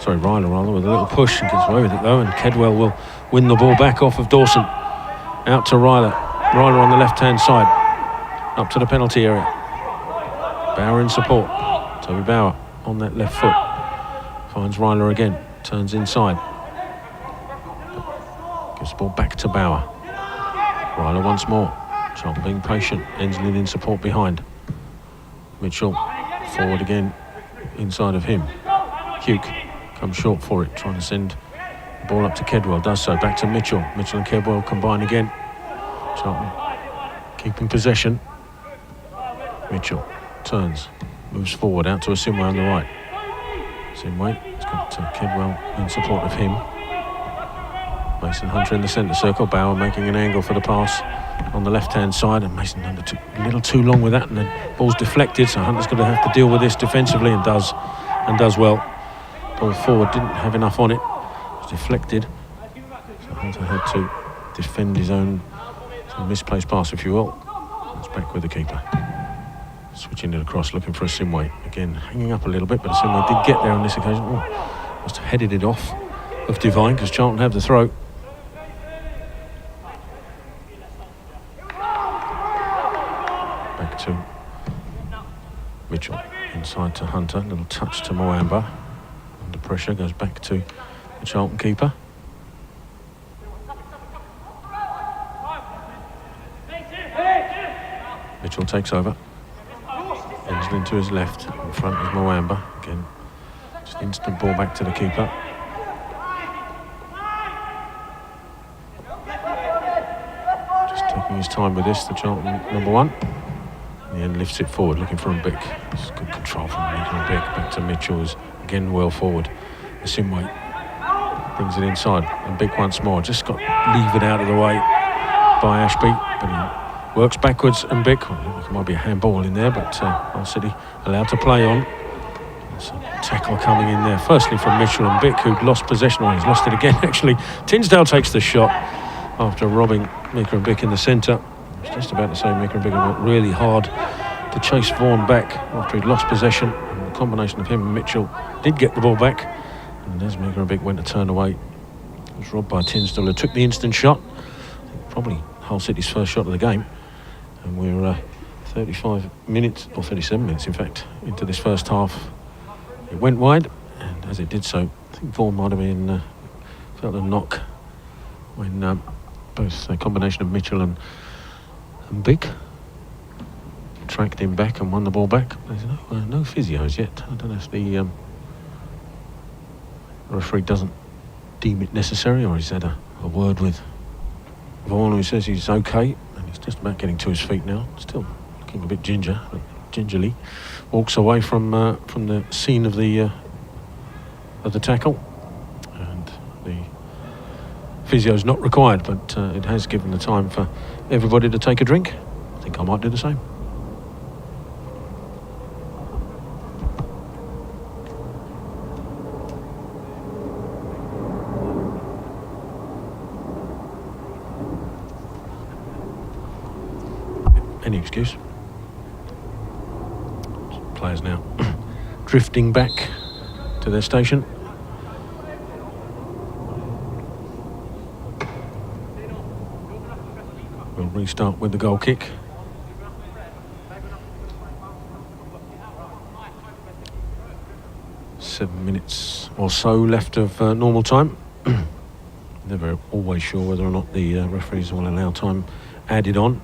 Ryler rather, with a little push and gets away with it though, and Kedwell will win the ball back off of Dawson. Out to Ryler. Ryler on the left-hand side. Up to the penalty area. Bauer in support. Toby Bauer on that left foot. Finds Ryler again. Turns inside. Gives the ball back to Bauer. Ryler once more. Charlton being patient. Enslin in support behind. Mitchell forward again inside of him. Hugh comes short for it, trying to send the ball up to Kedwell. Does so. Back to Mitchell. Mitchell and Kedwell combine again. Charlton keeping possession. Mitchell turns, moves forward out to Asimwe on the right. Asimwe has got Kedwell in support of him. Mason Hunter in the centre circle. Bauer making an angle for the pass on the left-hand side, and Mason Hunter took a little too long with that, and the ball's deflected, so Hunter's going to have to deal with this defensively, and does well. Ball forward, didn't have enough on it. It was deflected, so Hunter had to defend his own misplaced pass, if you will. It's back with the keeper. Switching it across, looking for Asimwe. Again, hanging up a little bit, but Asimwe did get there on this occasion. Must have headed it off of Devine, because Charlton have the throw. Back to Mitchell, inside to Hunter. Little touch to Moamba. Under pressure, goes back to the Charlton keeper. Mitchell takes over. Enslin to his left. In front is Moamba. Again, just instant ball back to the keeper. Just taking his time with this, the Charlton number one. In the end, lifts it forward, looking for Mbick. It's good control from Mbick. Back to Mitchell, is again well forward. Asimwe brings it inside. Mbick once more. Just got levered out of the way by Ashby, but he works backwards. Mbick, there might be a handball in there, but Hull City allowed to play on. There's a tackle coming in there, firstly from Mitchell and Mbick, who'd lost possession. He's lost it again, actually. Tinsdale takes the shot after robbing Mika Mbick in the centre. I was just about to say Mika Mbick worked really hard to chase Vaughan back after he'd lost possession. And the combination of him and Mitchell did get the ball back. And as Mika Mbick went to turn away, it was robbed by Tinsdale, who took the instant shot. Probably Hull City's first shot of the game. And we're 35 minutes, or 37 minutes in fact, into this first half. It went wide, and as it did so, I think Vaughan might have been felt a knock when both a combination of Mitchell and Mbick tracked him back and won the ball back. There's no physios yet. I don't know if the referee doesn't deem it necessary, or he's had a word with Vaughan, who says he's okay. He's just about getting to his feet now. Still looking a bit gingerly. Walks away from the scene of the tackle, and the physio's not required, but it has given the time for everybody to take a drink. I think I might do the same. Any excuse. Players now drifting back to their station. We'll restart with the goal kick. Seven minutes or so left of normal time. Never always sure whether or not the referees will allow time added on.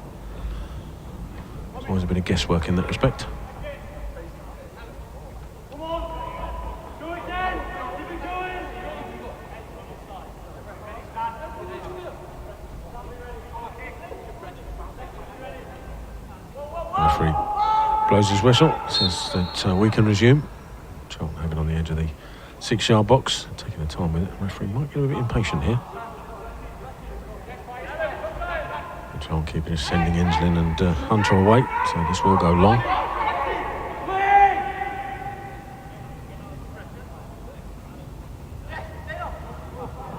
There's always a bit of guesswork in that respect. Referee blows his whistle, says that we can resume. Charlton have it on the edge of the 6-yard box, taking the time with it. The referee might get a bit impatient here. The Charlton keeper is sending Enslin and Hunter away, so this will go long.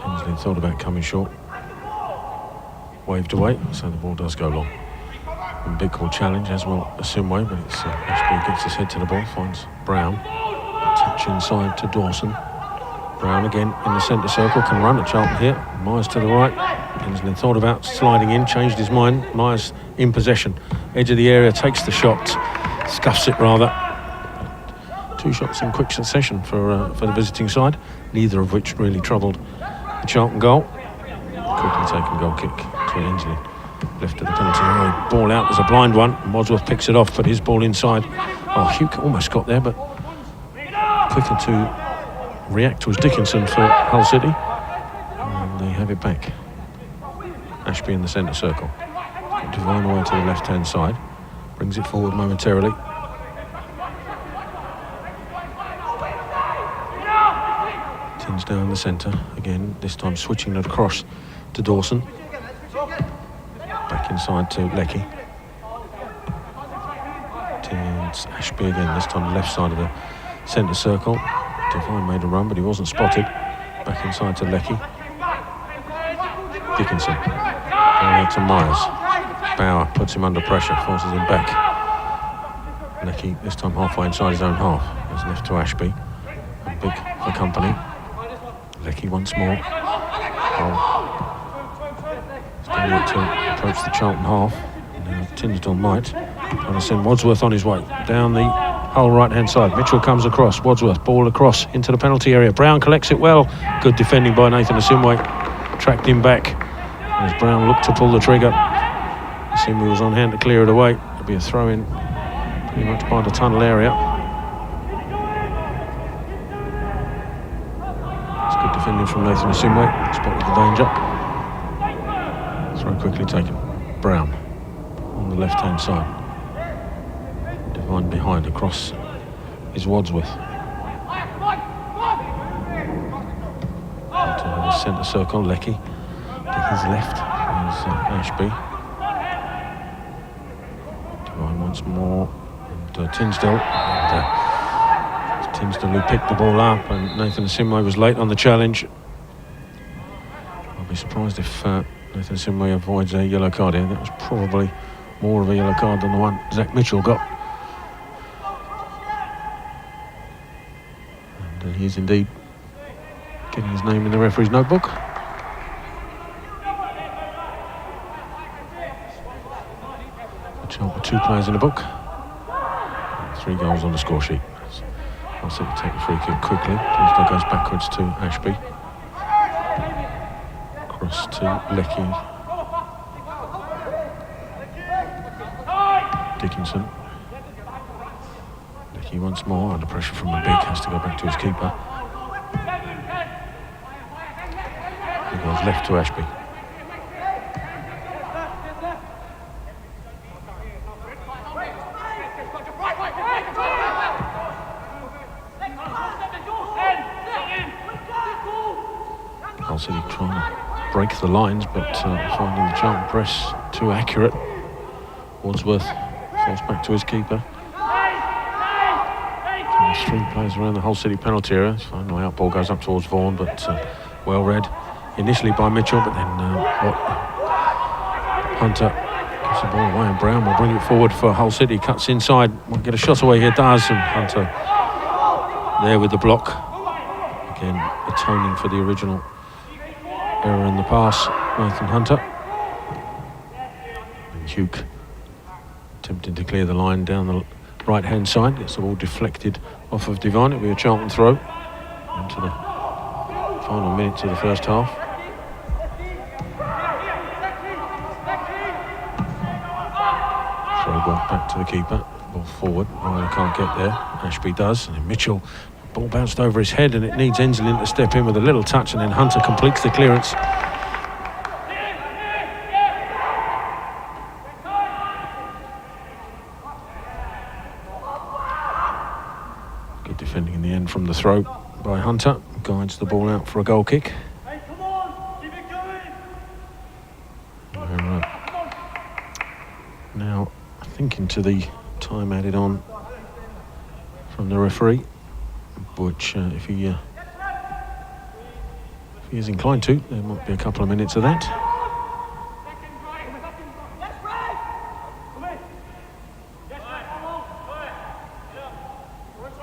Enslin thought about coming short, waved away, so the ball does go long. And big call challenge, as well Asimwe, but it's Ashby gets his head to the ball, finds Brown. Touch inside to Dawson. Brown again in the centre circle, can run at Charlton here. Myers to the right. Enslin thought about sliding in, changed his mind. Myers in possession. Edge of the area, takes the shot, scuffs it rather. 2 shots in quick succession for the visiting side, neither of which really troubled the Charlton goal. Quickly taken goal kick to Enslin. left of the penalty area. Ball out, there's a blind one. Wadsworth picks it off, but his ball inside. Oh, Hugh almost got there, but quicker to react was Dickinson for Hull City. And they have it back. Ashby in the centre circle. Devine away to the left-hand side. Brings it forward momentarily. Tins down the centre again, this time switching it across to Dawson. Back inside to Leckie. Tins Ashby again, this time the left side of the centre circle. Devine made a run, but he wasn't spotted. Back inside to Leckie. Dickinson. Going out to Myers. Bauer puts him under pressure, forces him back. Leckie this time halfway inside his own half. He's left to Ashby. And big for company. Leckie once more. Starting to approach the Charlton half. Now Tinsdale might. Trying to send Wadsworth on his way. Down the Hull right-hand side. Mitchell comes across. Wadsworth, ball across into the penalty area. Brown collects it well. Good defending by Nathan Asimwe. Tracked him back. As Brown looked to pull the trigger. Asimwe was on hand to clear it away. It'll be a throw-in pretty much by the tunnel area. It's good defending from Nathan Asimwe. Spotted the danger. Throw quickly taken. Brown on the left-hand side. Devine behind across is Wadsworth. Into the centre circle, Leckie. To his left is Ashby. Devine once more. And Tinsdale. And, Tinsdale who picked the ball up, and Nathan Asimwe was late on the challenge. I'll be surprised if Nathan Asimwe avoids a yellow card here. That was probably more of a yellow card than the one Zach Mitchell got. And he is indeed getting his name in the referee's notebook. Charlton with 2 players in the book. 3 goals on the score sheet. I'll see you take the free kick quickly. Tinsdale goes backwards to Ashby. Across to Leckie. Dickinson. Leckie once more under pressure from the big, has to go back to his keeper. He goes left to Ashby. Hull City trying to break the lines, but finding the Charlton press too accurate. Wadsworth falls back to his keeper. And there's 3 players around the Hull City penalty area. Final out ball goes up towards Vaughan, but well read initially by Mitchell, but then Hunter gives the ball away, and Brown will bring it forward for Hull City. Cuts inside, might get a shot away here, does, and Hunter there with the block. Again, atoning for the original error in the pass, Nathan Hunter. And Hugh attempting to clear the line down the right-hand side, gets the ball deflected off of Devine. It'll be a Charlton throw into the final minutes of the first half. Throw ball back to the keeper, ball forward. Riley can't get there, Ashby does, and then Mitchell. Ball bounced over his head, and it needs Enslin to step in with a little touch, and then Hunter completes the clearance. Good defending in the end from the throw by Hunter. Guides the ball out for a goal kick. Now, I think into the time added on from the referee, which if he is inclined to, there might be a couple of minutes of that.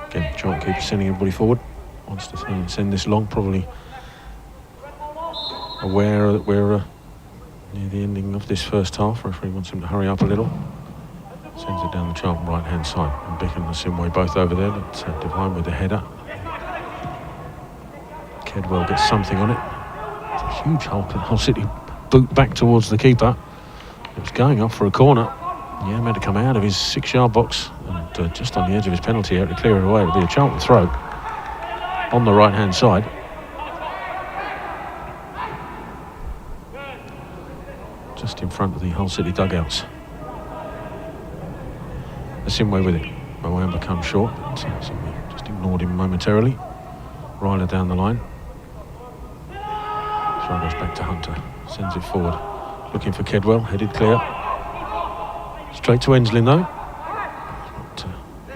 Again, Charlton keeps sending everybody forward. Wants to send this long, probably aware that we're near the ending of this first half. Referee wants him to hurry up a little. Sends it down the Charlton right-hand side. And Bick and Asimwe both over there, but Devine with the header. Kedwell gets something on it. It's a huge Hull City boot back towards the keeper. It was going up for a corner. Yeah, meant to come out of his 6-yard box and just on the edge of his penalty area to clear it away. It'll be a Charlton throw on the right-hand side. Just in front of the Hull City dugouts. Asimwe with it. Mwamba comes short, but Asimwe just ignored him momentarily. Ryler down the line. Throw goes back to Hunter. Sends it forward. Looking for Kedwell. Headed clear. Straight to Enslin though. But,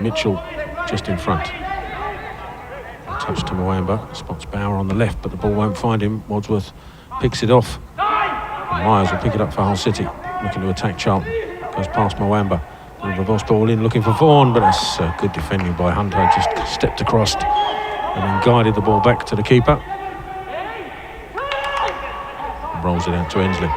Mitchell just in front. A touch to Mwamba. Spots Bauer on the left, but the ball won't find him. Wadsworth picks it off. And Myers will pick it up for Hull City. Looking to attack Charlton. Goes past Mwamba. The reverse ball in, looking for Vaughan, but that's good defending by Hunter. Just stepped across and then guided the ball back to the keeper. And rolls it out to Enslin.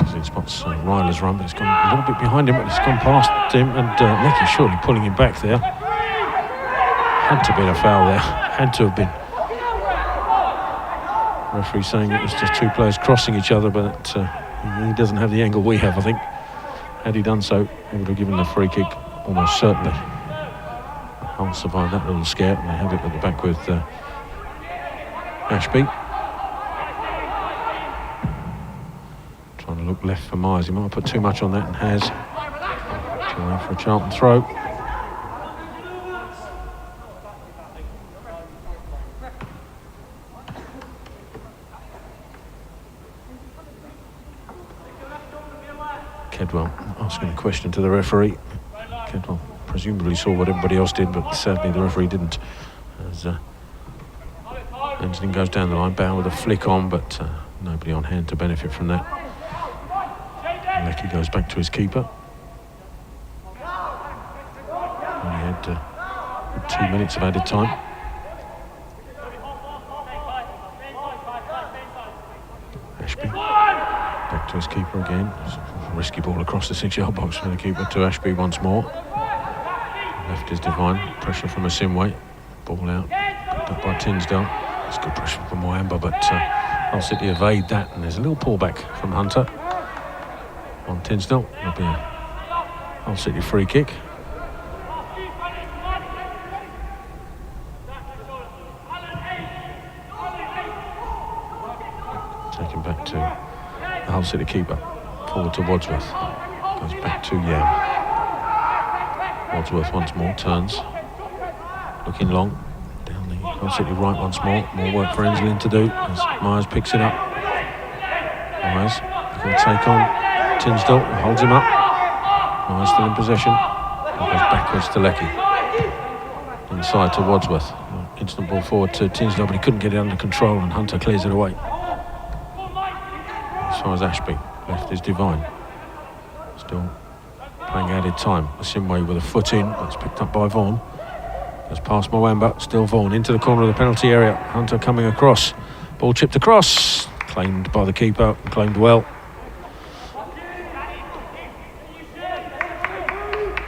Enslin spots Ryler's run, but it's gone a little bit behind him, but it's gone past him, and Lecky surely pulling him back there. Had to have been a foul there. Had to have been. Referee saying it was just two players crossing each other, but he doesn't have the angle we have, I think. Had he done so, he would have given the free kick almost certainly. Hull survived that little scare, and they have it at the back with Ashby. Trying to look left for Myers. He might have put too much on that and has. Trying for a Charlton throw. Kedwell asking a question to the referee. Kedwell presumably saw what everybody else did, but sadly the referee didn't. As Enslin goes down the line, Bauer with a flick on, but nobody on hand to benefit from that. Lecky goes back to his keeper. Only had 2 minutes of added time. Ashby back to his keeper again. Risky ball across the 6-yard box for the keeper to Ashby once more. Left is Divine. Pressure from Asimwe. Ball out. Picked up by Tinsdale. It's good pressure from Mwamba, but Hull City evade that, and there's a little pullback from Hunter on Tinsdale. It'll be a Hull City free kick. Taken back to the Hull City keeper. Forward to Wadsworth. Goes back to Yam. Wadsworth once more, turns. Looking long. Down the Hull City right once more. More work for Enslin to do as Myers picks it up. Myers going to take on Tinsdale, who holds him up. Myers still in possession. He goes backwards to Lecky. Inside to Wadsworth. Instant ball forward to Tinsdale, but he couldn't get it under control, and Hunter clears it away. As far as Ashby. Left is Divine. Still playing added time. Asimwe with a foot in. That's picked up by Vaughan. Goes past Mwamba. Still Vaughan into the corner of the penalty area. Hunter coming across. Ball chipped across. Claimed by the keeper. Claimed well.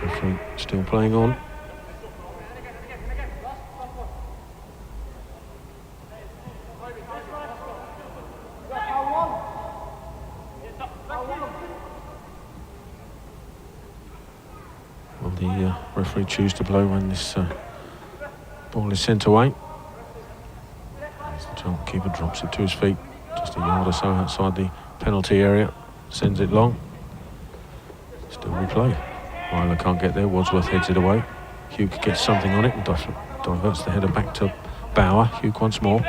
Referee still playing on. Will the referee choose to blow when this ball is sent away? As the Charlton keeper drops it to his feet, just a yard or so outside the penalty area, sends it long. Still replay. Ryler can't get there, Wadsworth heads it away. Hugh gets something on it and diverts the header back to Bauer. Hugh once more.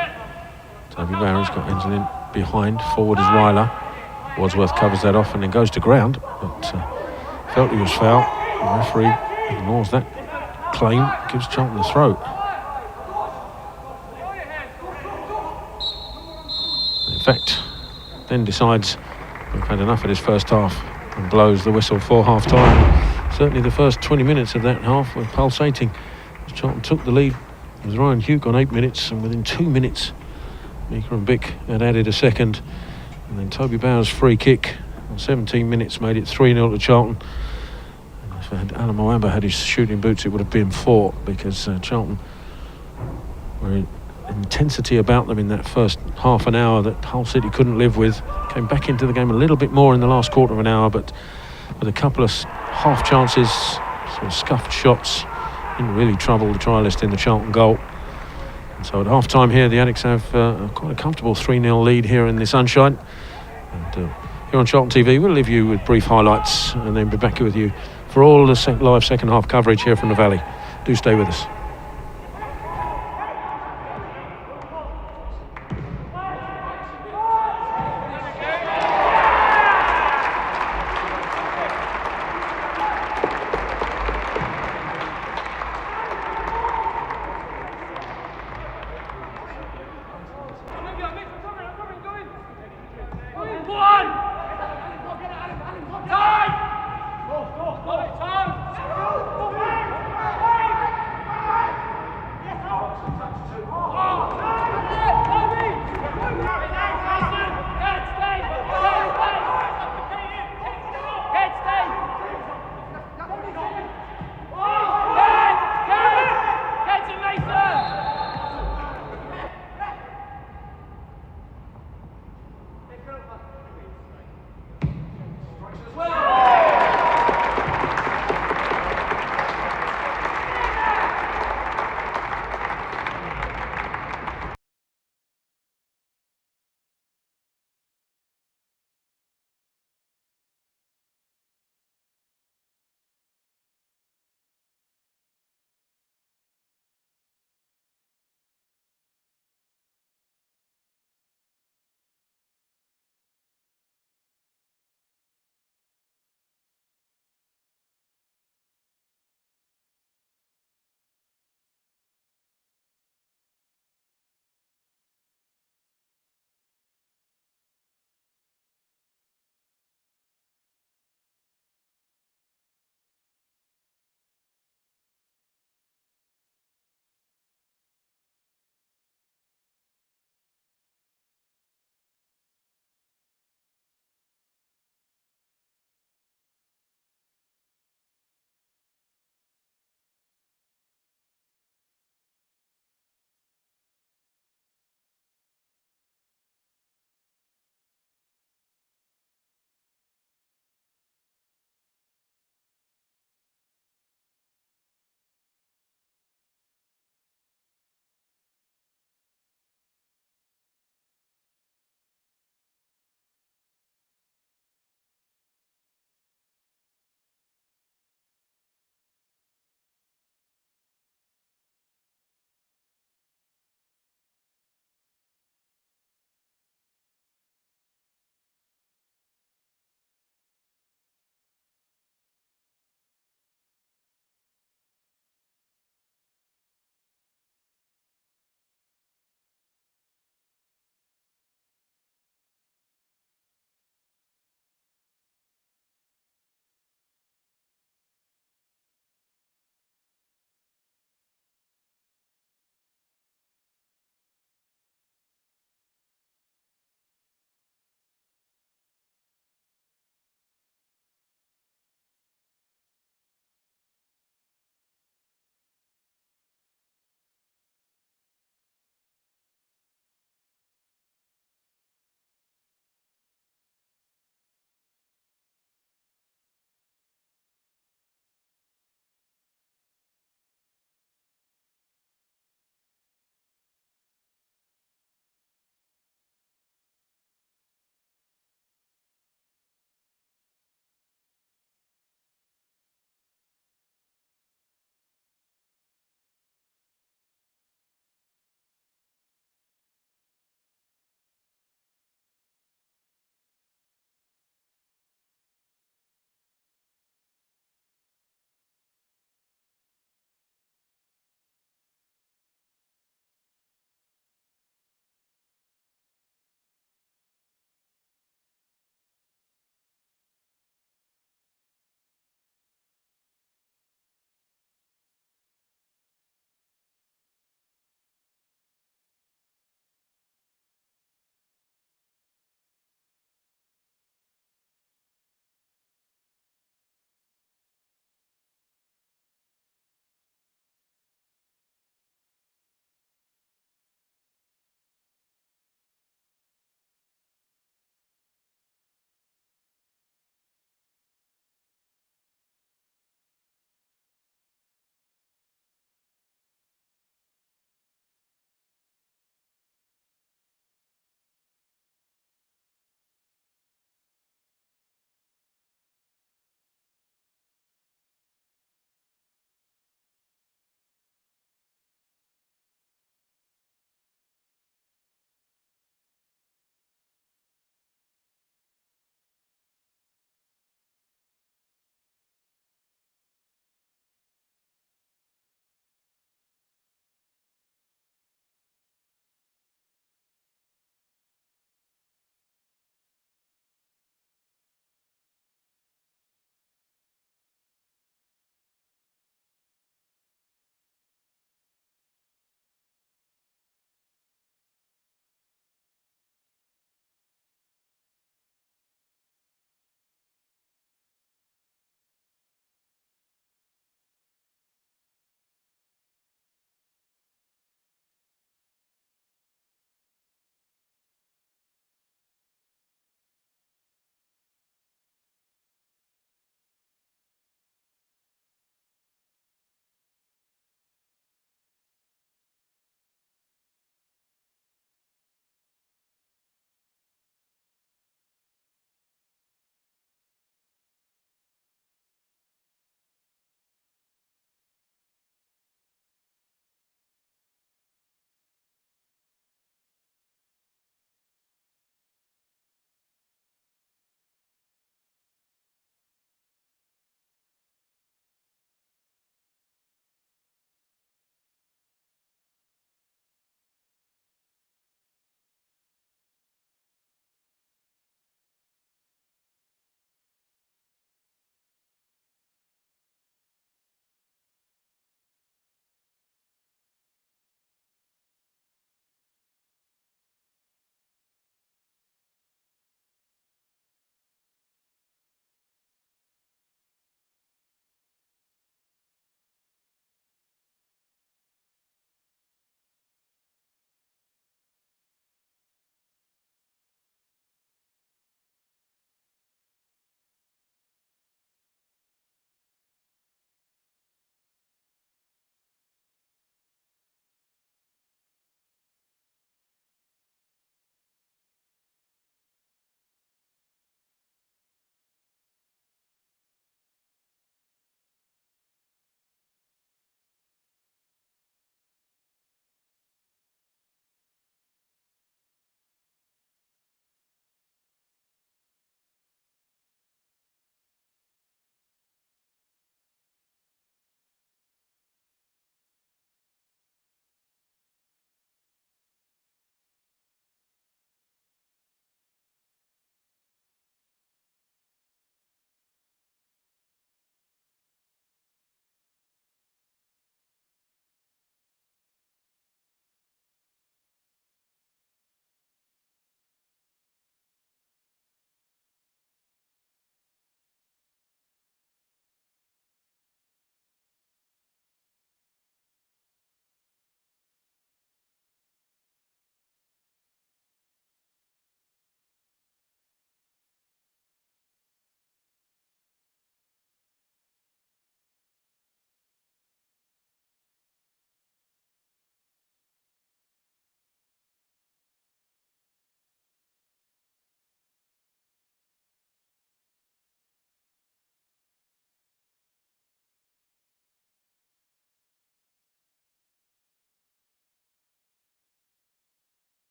Toby Bauer's got Enslin behind, forward is Ryler. Wadsworth covers that off and then goes to ground, but felt he was foul. The referee ignores that claim, gives Charlton the throw. In fact, then decides we've had enough of this first half and blows the whistle for half-time. Certainly the first 20 minutes of that half were pulsating. As Charlton took the lead, it was Ryan Hugh on 8 minutes, and within 2 minutes, Mika and Bick had added a second. And then Toby Bauer's free kick on 17 minutes made it 3-0 to Charlton. If Alan Mwamba had his shooting boots, it would have been 4, because Charlton were intensity about them in that first half an hour that Hull City couldn't live with. Came back into the game a little bit more in the last quarter of an hour, but with a couple of half chances, sort of scuffed shots, didn't really trouble the trialist in the Charlton goal. And so at half time here, the Addicks have quite a comfortable 3-0 lead here in the sunshine. And here on Charlton TV, we'll leave you with brief highlights and then be back with you for all the live second half coverage here from the Valley. Do stay with us.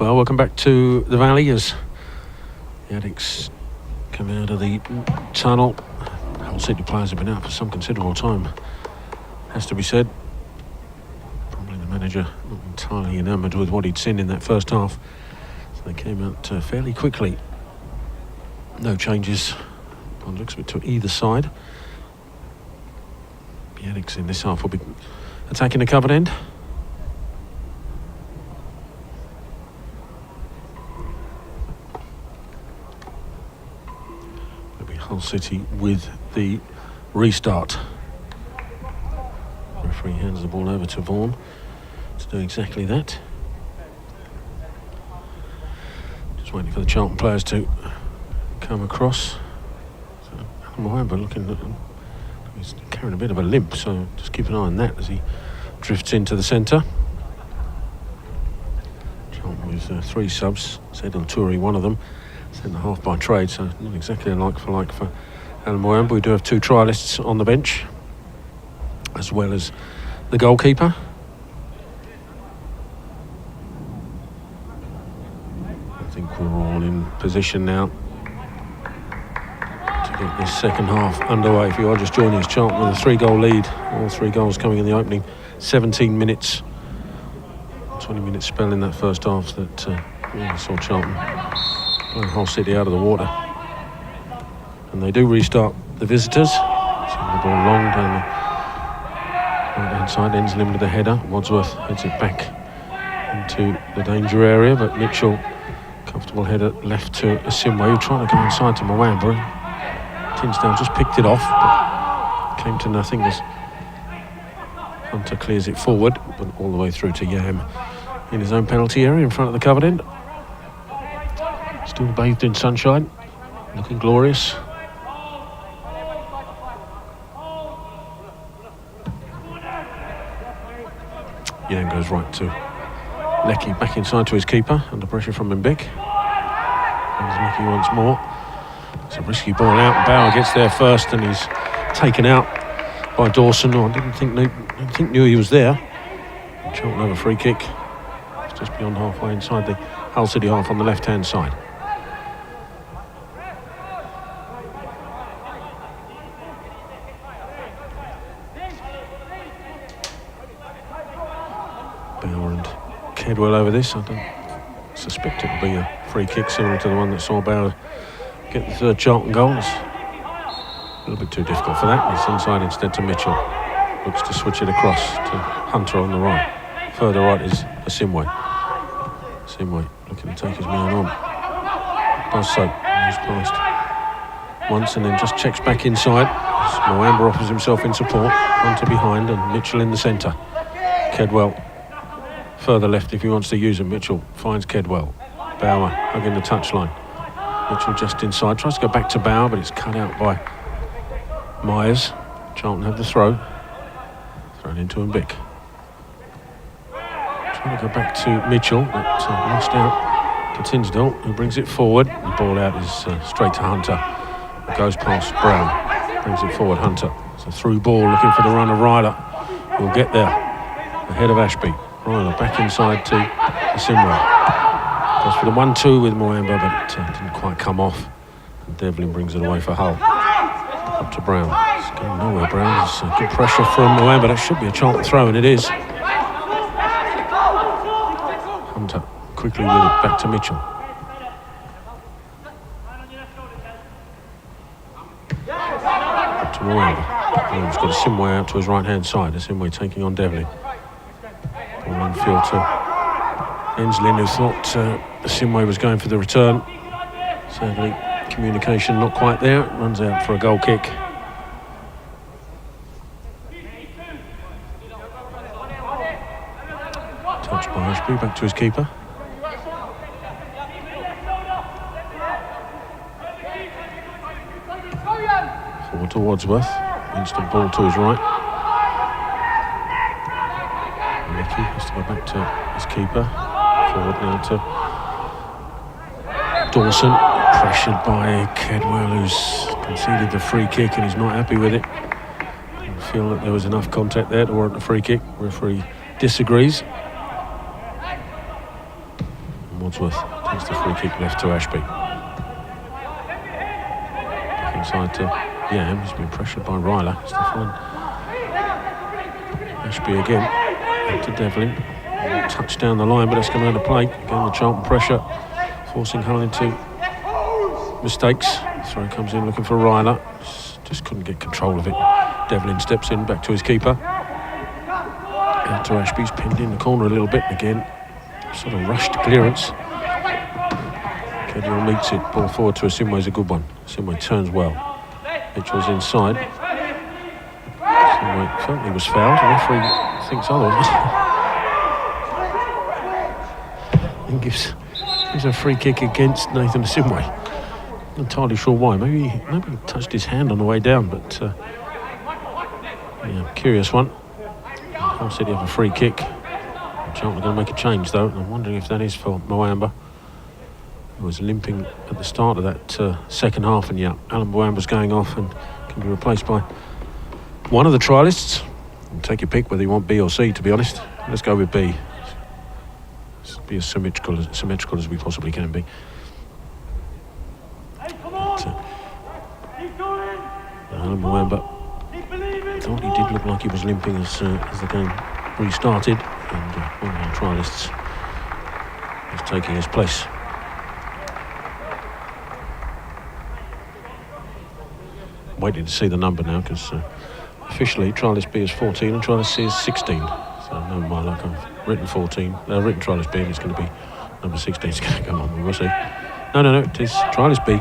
Well, welcome back to the Valley as the Addicks come out of the tunnel. Hull City players have been out for some considerable time, has to be said. Probably the manager not entirely enamoured with what he'd seen in that first half. So they came out fairly quickly. No changes, on looks of it, to either side. The Addicks in this half will be attacking the covered end. Hull City with the restart. The referee hands the ball over to Vaughan to do exactly that. Just waiting for the Charlton players to come across. So Moamba looking at him. He's carrying a bit of a limp, so just keep an eye on that as he drifts into the centre. Charlton with 3 subs, Zed and Turi, one of them. Centre half by trade, so not exactly a like for like for Alan Moran, but we do have 2 trialists on the bench, as well as the goalkeeper. I think we're all in position now to get this second half underway. If you are just joining us, Charlton with a 3-goal lead, all 3 goals coming in the opening 17 minutes. 20-minute spell in that first half that saw Charlton Hull City out of the water. And they do restart the visitors. Send the ball long down the right-hand side, ends limb with the header. Wadsworth heads it back into the danger area, but Mitchell, comfortable header left to Asimwe, trying to go inside to Moamba. Tinsdale just picked it off, but came to nothing as Hunter clears it forward, but all the way through to Yam in his own penalty area in front of the covered end. Still bathed in sunshine, looking glorious. Yang goes right to Lecky, back inside to his keeper, under pressure from Mbek. There's Lecky once more. It's a risky ball out, Bauer gets there first and he's taken out by Dawson. I didn't think knew he was there. Charlton have a free kick. It's just beyond halfway inside the Hull City half on the left-hand side. Bauer and Kedwell over this. I don't suspect it will be a free kick similar to the one that saw Bauer get the 3rd Charlton goal. It's a little bit too difficult for that. It's inside instead to Mitchell. Looks to switch it across to Hunter on the right. Further right is Asimwe. Asimwe looking to take his man on. Does so. He's passed once and then just checks back inside. Moamba offers himself in support. Hunter behind and Mitchell in the centre. Kedwell further left if he wants to use him. Mitchell finds Kedwell. Bauer hugging the touchline. Mitchell just inside. Tries to go back to Bauer, but it's cut out by Myers. Charlton have the throw. Thrown into Mbik. Trying to go back to Mitchell, but lost out to Tinsdale, who brings it forward. The ball out is straight to Hunter. It goes past Brown. Brings it forward, Hunter. It's a through ball, looking for the run of Ryder. He'll get there. Ahead of Ashby. Ryder back inside to Asimwe. Goes for the 1-2 with Moamba, but it didn't quite come off. And Devlin brings it away for Hull. Up to Brown. It's going nowhere, Brown. There's good pressure from Moamba. That should be a Charlton throw, and it is. Hunter quickly with it back to Mitchell. Up to Moamba. Moamba's got Asimwe out to his right-hand side. Asimwe taking on Devlin. Ball on field to Enslin, who thought Asimwe was going for the return. Sadly, communication not quite there. Runs out for a goal kick. Touched by Ashby, back to his keeper. Forward to Wadsworth. Instant ball to his right. Lecky has to go back to his keeper. Forward now to Dawson. Pressured by Kedwell, who's conceded the free kick and he's not happy with it. Didn't feel that there was enough contact there to warrant a free kick. Referee disagrees. Wadsworth takes the free kick left to Ashby. Back inside to Yam, he's been pressured by Ryler. Stefan. Ashby again, to Devlin. Touch down the line, but it's going to play. Again, the Charlton pressure, forcing Hull into mistakes. Throw comes in looking for Ryler. Just couldn't get control of it. Devlin steps in, back to his keeper. Out to Ashby's, pinned in the corner a little bit again. Sort of rushed clearance. Kedwell meets it. Ball forward to Asimwe's a good one. Asimwe turns well. Mitchell's inside. Asimwe felt he was fouled. The referee thinks otherwise. And gives a free kick against Nathan Asimwe. Not entirely sure why. Maybe he touched his hand on the way down, but yeah, curious one. Hull City have a free kick. Charlton are going to make a change though. I'm wondering if that is for Moamba, who was limping at the start of that second half, and yeah, Alan Moamba's going off and can be replaced by one of the trialists. And take your pick whether you want B or C, to be honest. Let's go with B. Let's be as symmetrical as we possibly can be. But, Alan Moamba thought he did look like he was limping as the game restarted, and one of our trialists is taking his place. Waiting to see the number now, because officially trialist B is 14 and trialist C is 16. So no, my luck, I've written 14, written trialist B, and it's going to be number 16 is going to come on. We'll see. No, it is trialist B.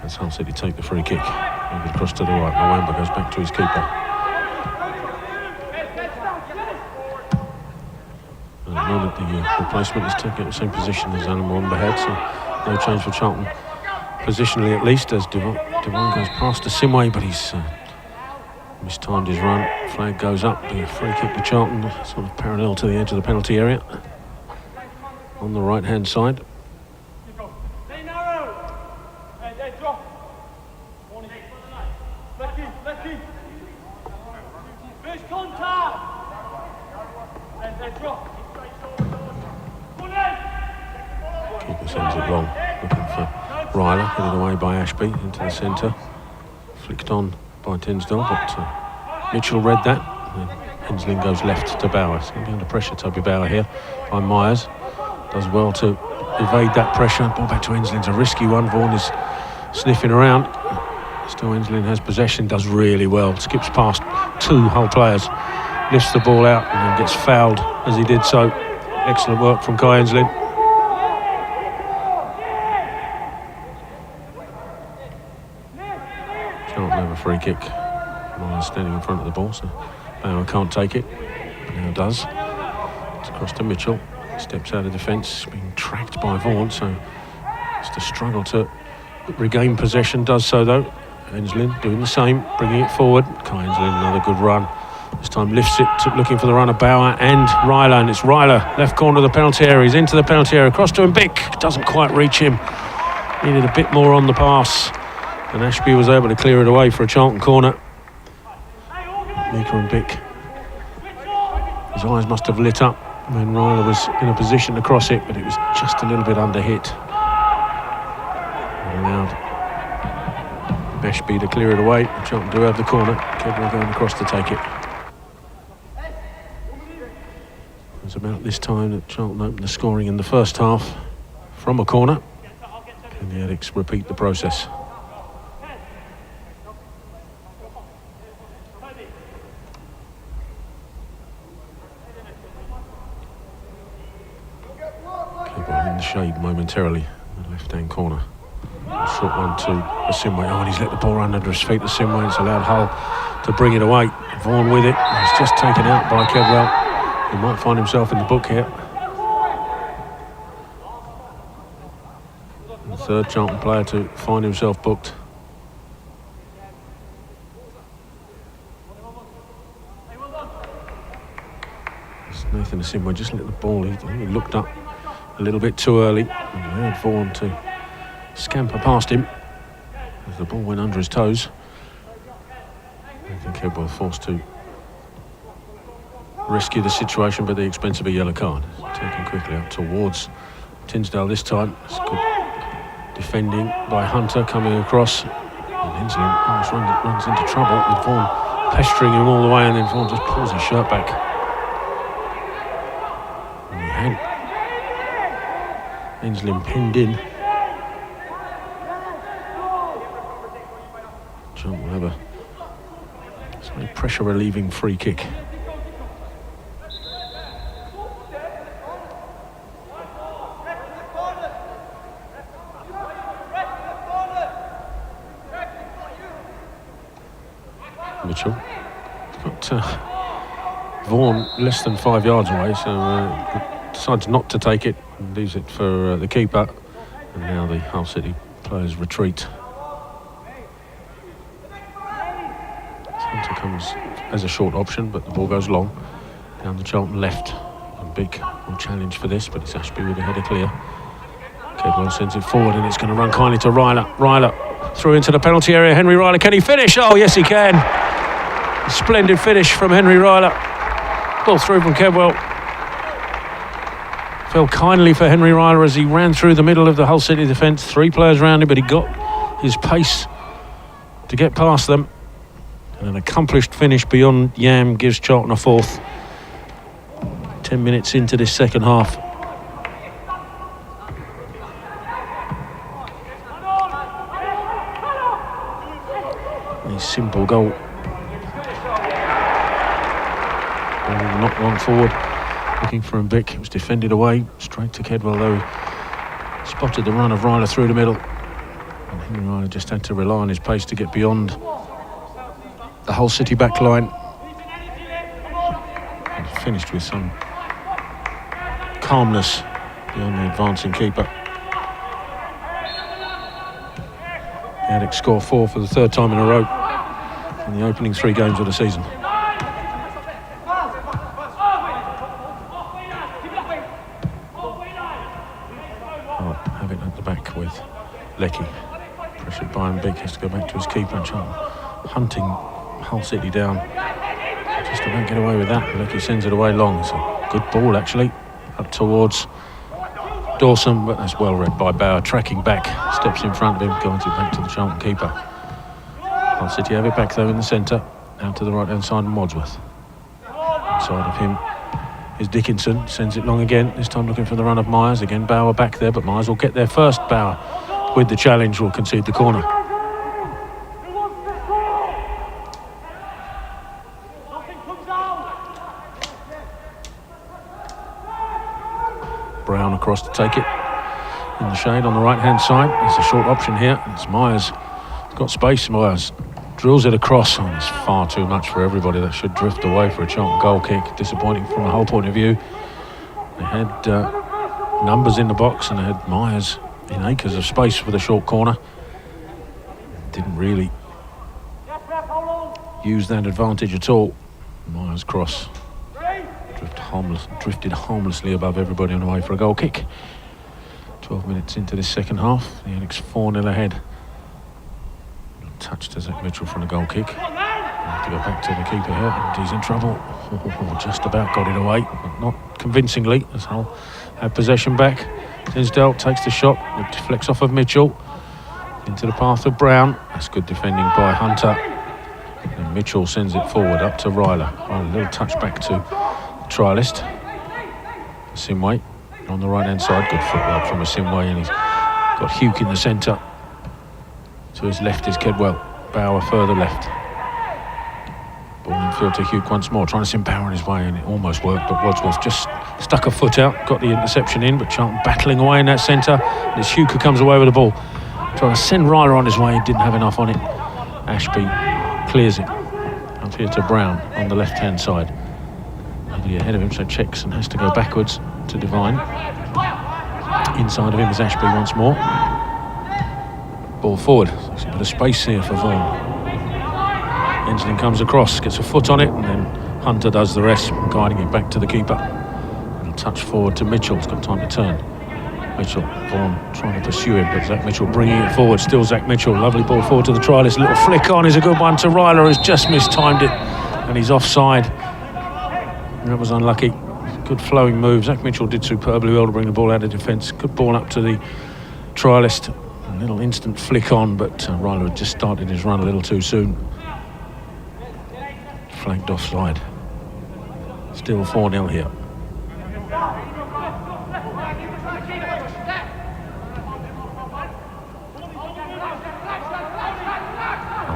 That's Hull City take the free kick. Moving across to the right. Moamba goes back to his keeper. At the moment, the replacement is taking the same position as Alan Moamba had, so no change for Charlton, positionally at least, as Devon goes past Asimwe, but he's mistimed his run. Flag goes up, a free kick to Charlton, sort of parallel to the edge of the penalty area on the right hand side. Keeper sends it long, looking for Ryler, headed away by Ashby into the centre, flicked on by Tinsdale, but Mitchell read that. Hensling goes left to Bauer. It's going to be under pressure, Toby Bauer here by Myers. Does well to evade that pressure. Ball back to Hensling's a risky one. Vaughan is sniffing around. Still Hensling has possession, does really well. Skips past two Hull players, lifts the ball out and then gets fouled as he did so. Excellent work from Kai Hensling. Charlton have a free kick. Myers standing in front of the ball, so Bauer can't take it. Now does. It's across to Mitchell. Steps out of defence, being tracked by Vaughan, so it's to struggle to regain possession. Does so though. Hensling doing the same, bringing it forward. Kai Hensling, another good run. This time lifts it, looking for the runner Bauer and Ryler, and it's Ryler, left corner of the penalty area. He's into the penalty area, across to Mbick, doesn't quite reach him. Needed a bit more on the pass, and Ashby was able to clear it away for a Charlton corner. Mika Mbick, his eyes must have lit up when Ryler was in a position to cross it, but it was just a little bit under hit. And allowed Ashby to clear it away. Charlton do have the corner. Kedwell going across to take it. It was about this time that Charlton opened the scoring in the first half from a corner. And the Addicks repeat the process. Kedwell in the shade momentarily in the left-hand corner. Short one to Asimwe. Oh, and he's let the ball run under his feet. Asimwe, it's allowed Hull to bring it away. Vaughan with it. He's just taken out by Kedwell. He might find himself in the book here. The third Charlton player to find himself booked. Nathan Asimwe just let the ball. He looked up a little bit too early and allowed Vaughan to scamper past him as the ball went under his toes. I think Kedwell forced to rescue the situation, but at the expense of a yellow card. Taken quickly up towards Tinsdale this time. It's good defending by Hunter coming across. And Hensley almost runs into trouble with Vaughan pestering him all the way, and then Vaughan just pulls his shirt back. And he had Hensley pinned in. Charlton will have a pressure relieving free kick. Mitchell got Vaughan less than 5 yards away, so decides not to take it and leaves it for the keeper. And now the Hull City players retreat. Hunter comes as a short option, but the ball goes long down the Charlton left. A big challenge for this, but it's Ashby with a header clear. Kedwell sends it forward, and it's going to run kindly to Ryler. Ryler through into the penalty area. Henry Ryler, can he finish? Oh yes he can. A splendid finish from Henry Ryler. Ball through from Kedwell. Fell kindly for Henry Ryler as he ran through the middle of the Hull City defence. 3 players around him, but he got his pace to get past them. And an accomplished finish beyond Yam gives Charlton a fourth. 10 minutes into this second half. A simple goal. Not long forward, looking for Mbik. It was defended away, straight to Kedwell, though he spotted the run of Ryler through the middle. And Henry Ryler just had to rely on his pace to get beyond the Hull City back line. And finished with some calmness beyond the advancing keeper. The Addicks score 4 for the 3rd time in a row in the opening 3 games of the season. Have it at the back with Leckie. Pressured by Mbik, has to go back to his keeper, and Charlton hunting Hull City down. Just about get away with that. Leckie sends it away long. It's a good ball actually, up towards Dawson, but that's well read by Bauer. Tracking back, steps in front of him, guides it back to the Charlton keeper. Hull City have it back though in the centre, out to the right hand side, and Wadsworth. Inside of him is Dickinson, sends it long again, this time looking for the run of Myers. Again Bauer back there, but Myers will get there first. Bauer with the challenge will concede the corner. Brown across to take it in the shade on the right hand side. There's a short option here. It's Myers. He's got space. Myers drills it across. Oh, it's far too much for everybody. That should drift away for a Charlton goal kick. Disappointing from a whole point of view. They had numbers in the box, and they had Myers in acres of space for the short corner. Didn't really use that advantage at all. Myers cross. Drifted harmlessly above everybody on the way for a goal kick. 12 minutes into this second half, the Addicks 4-0 ahead. Touch to Zach Mitchell from the goal kick. Have to go back to the keeper here, and he's in trouble. Just about got it away, but not convincingly, as Hull have possession back. Tinsdale takes the shot, it deflects off of Mitchell into the path of Brown. That's good defending by Hunter. And Mitchell sends it forward up to Ryler. A little touch back to trialist Simway on the right hand side. Good footwork from a Simway, and he's got Hugh in the centre. To his left is Kedwell. Bauer further left. Ball in field to Hugh once more, trying to send Bauer on his way, and it almost worked, but Wadsworth just stuck a foot out, got the interception in, but Charlton battling away in that centre. And as Hugh comes away with the ball, trying to send Ryler on his way, he didn't have enough on it. Ashby clears it up here to Brown on the left hand side. Nobody ahead of him, so checks and has to go backwards to Devine. Inside of him is Ashby once more. Ball forward. There's a bit of space here for Vaughan. Hensley comes across, gets a foot on it, and then Hunter does the rest, guiding it back to the keeper. And a touch forward to Mitchell. He's got time to turn. Mitchell, Vaughan trying to pursue him, but Zach Mitchell bringing it forward. Still Zach Mitchell. Lovely ball forward to the trialist. Little flick on is a good one to Ryler, who's just mistimed it, and he's offside. That was unlucky. good flowing move. Zach Mitchell did superbly well to bring the ball out of defence. Good ball up to the trialist. A little instant flick on, but Ryler had just started his run a little too soon. Flanked offside. Still 4-0 here.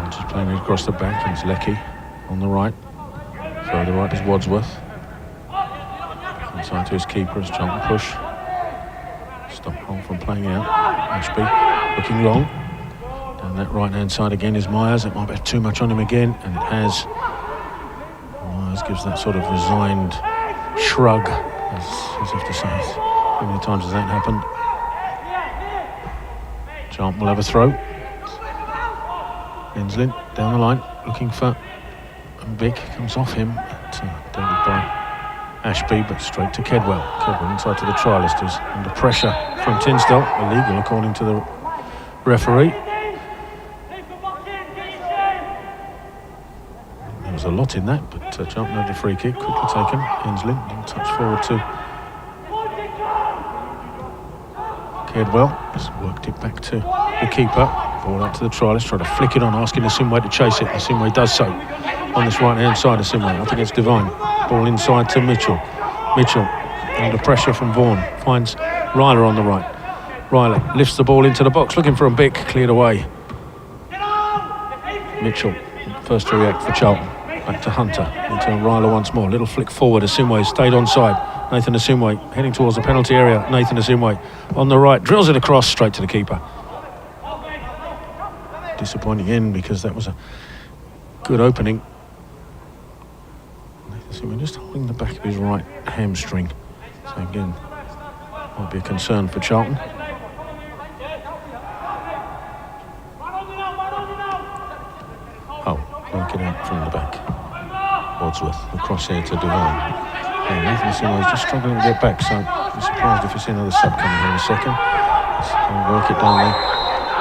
Just playing it across the back, and it's Leckie on the right. Further right is Wadsworth. Inside to his keeper as Charlton push. Stop Hull from playing out. Ashby looking long. Down that right hand side again is Myers. It might be too much on him again, and it has. Myers gives that sort of resigned shrug, as if to say, how many times has that happened? Charlton will have a throw. Enslin down the line, looking for Vic, comes off him, dealt by Ashby, but straight to Kedwell. Kedwell inside to the trialist, who's under pressure from Tinsdale, illegal according to the referee. There was a lot in that, but Charlton had a free kick, quickly taken. Enslin, touch forward to Kedwell, has worked it back to the keeper. Ball out to the trialist, trying to flick it on, asking Asimwe to chase it. Asimwe does so on this right-hand side. Asimwe, I think it's Devine. Ball inside to Mitchell. Mitchell, under pressure from Vaughan, finds Ryler on the right. Ryler lifts the ball into the box, looking for a Bick, cleared away. Mitchell, first to react for Charlton. Back to Hunter, into Ryler once more. Little flick forward, Asimwe stayed onside. Nathan Asimwe heading towards the penalty area. Nathan Asimwe on the right, drills it across, straight to the keeper. Disappointing end, because that was a good opening. Nathan just holding the back of his right hamstring, so again might be a concern for Charlton. Oh, work it out from the back. Wadsworth, across here to Devine. Yeah, Nathan Asimwe is just struggling to get back, so I'm surprised if we see another sub coming here in a second. Let's work it down there.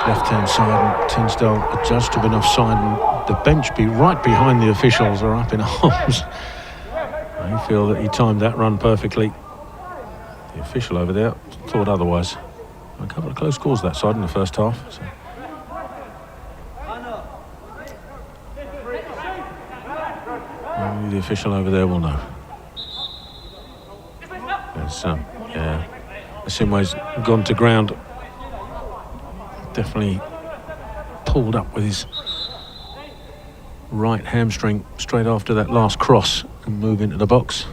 Left-hand side, and Tinsdale adjudged to an offside, and the bench be right behind the officials are up in arms. They feel that he timed that run perfectly. The official over there thought otherwise. A couple of close calls that side in the first half. So. Only the official over there will know. There's, yeah, Asimwe's gone to ground. Definitely pulled up with his right hamstring straight after that last cross and move into the box.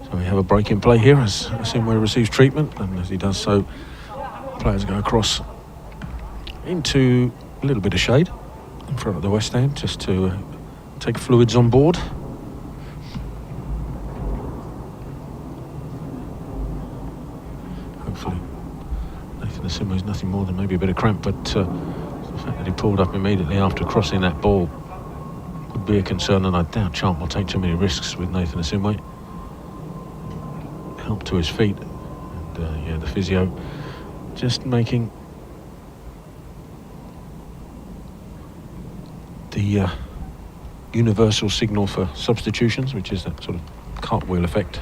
So we have a break in play here as Asimwe receives treatment, and as he does so, players go across into a little bit of shade in front of the West End just to take fluids on board. Hopefully Nathan Asimwe is nothing more than maybe a bit of cramp, but the fact that he pulled up immediately after crossing that ball would be a concern, and I doubt Charlton will take too many risks with Nathan Asimwe. Help to his feet, and yeah, the physio just making the universal signal for substitutions, which is that sort of cartwheel effect.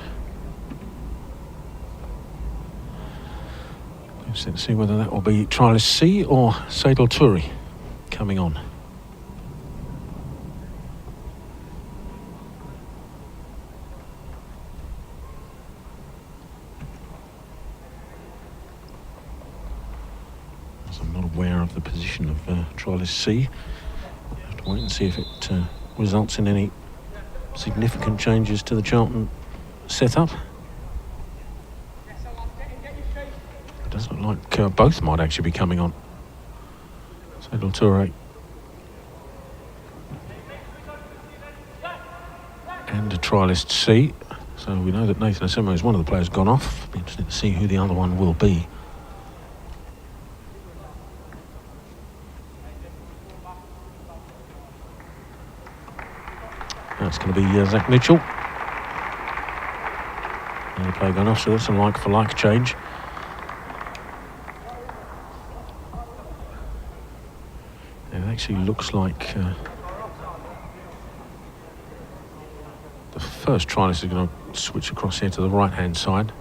Let's see whether that will be trialist C or Sadal Touri coming on. So I'm not aware of the position of trialist C. We'll have to wait and see if it results in any significant changes to the Charlton setup. It does look like both might actually be coming on. Sadal Toure and a trialist C. So we know that Nathan Asimwe is one of the players gone off. Be interesting to see who the other one will be. That's going to be Zach Mitchell. Another player gone off, so that's a like-for-like change. It actually looks like the first trialist is going to switch across here to the right-hand side,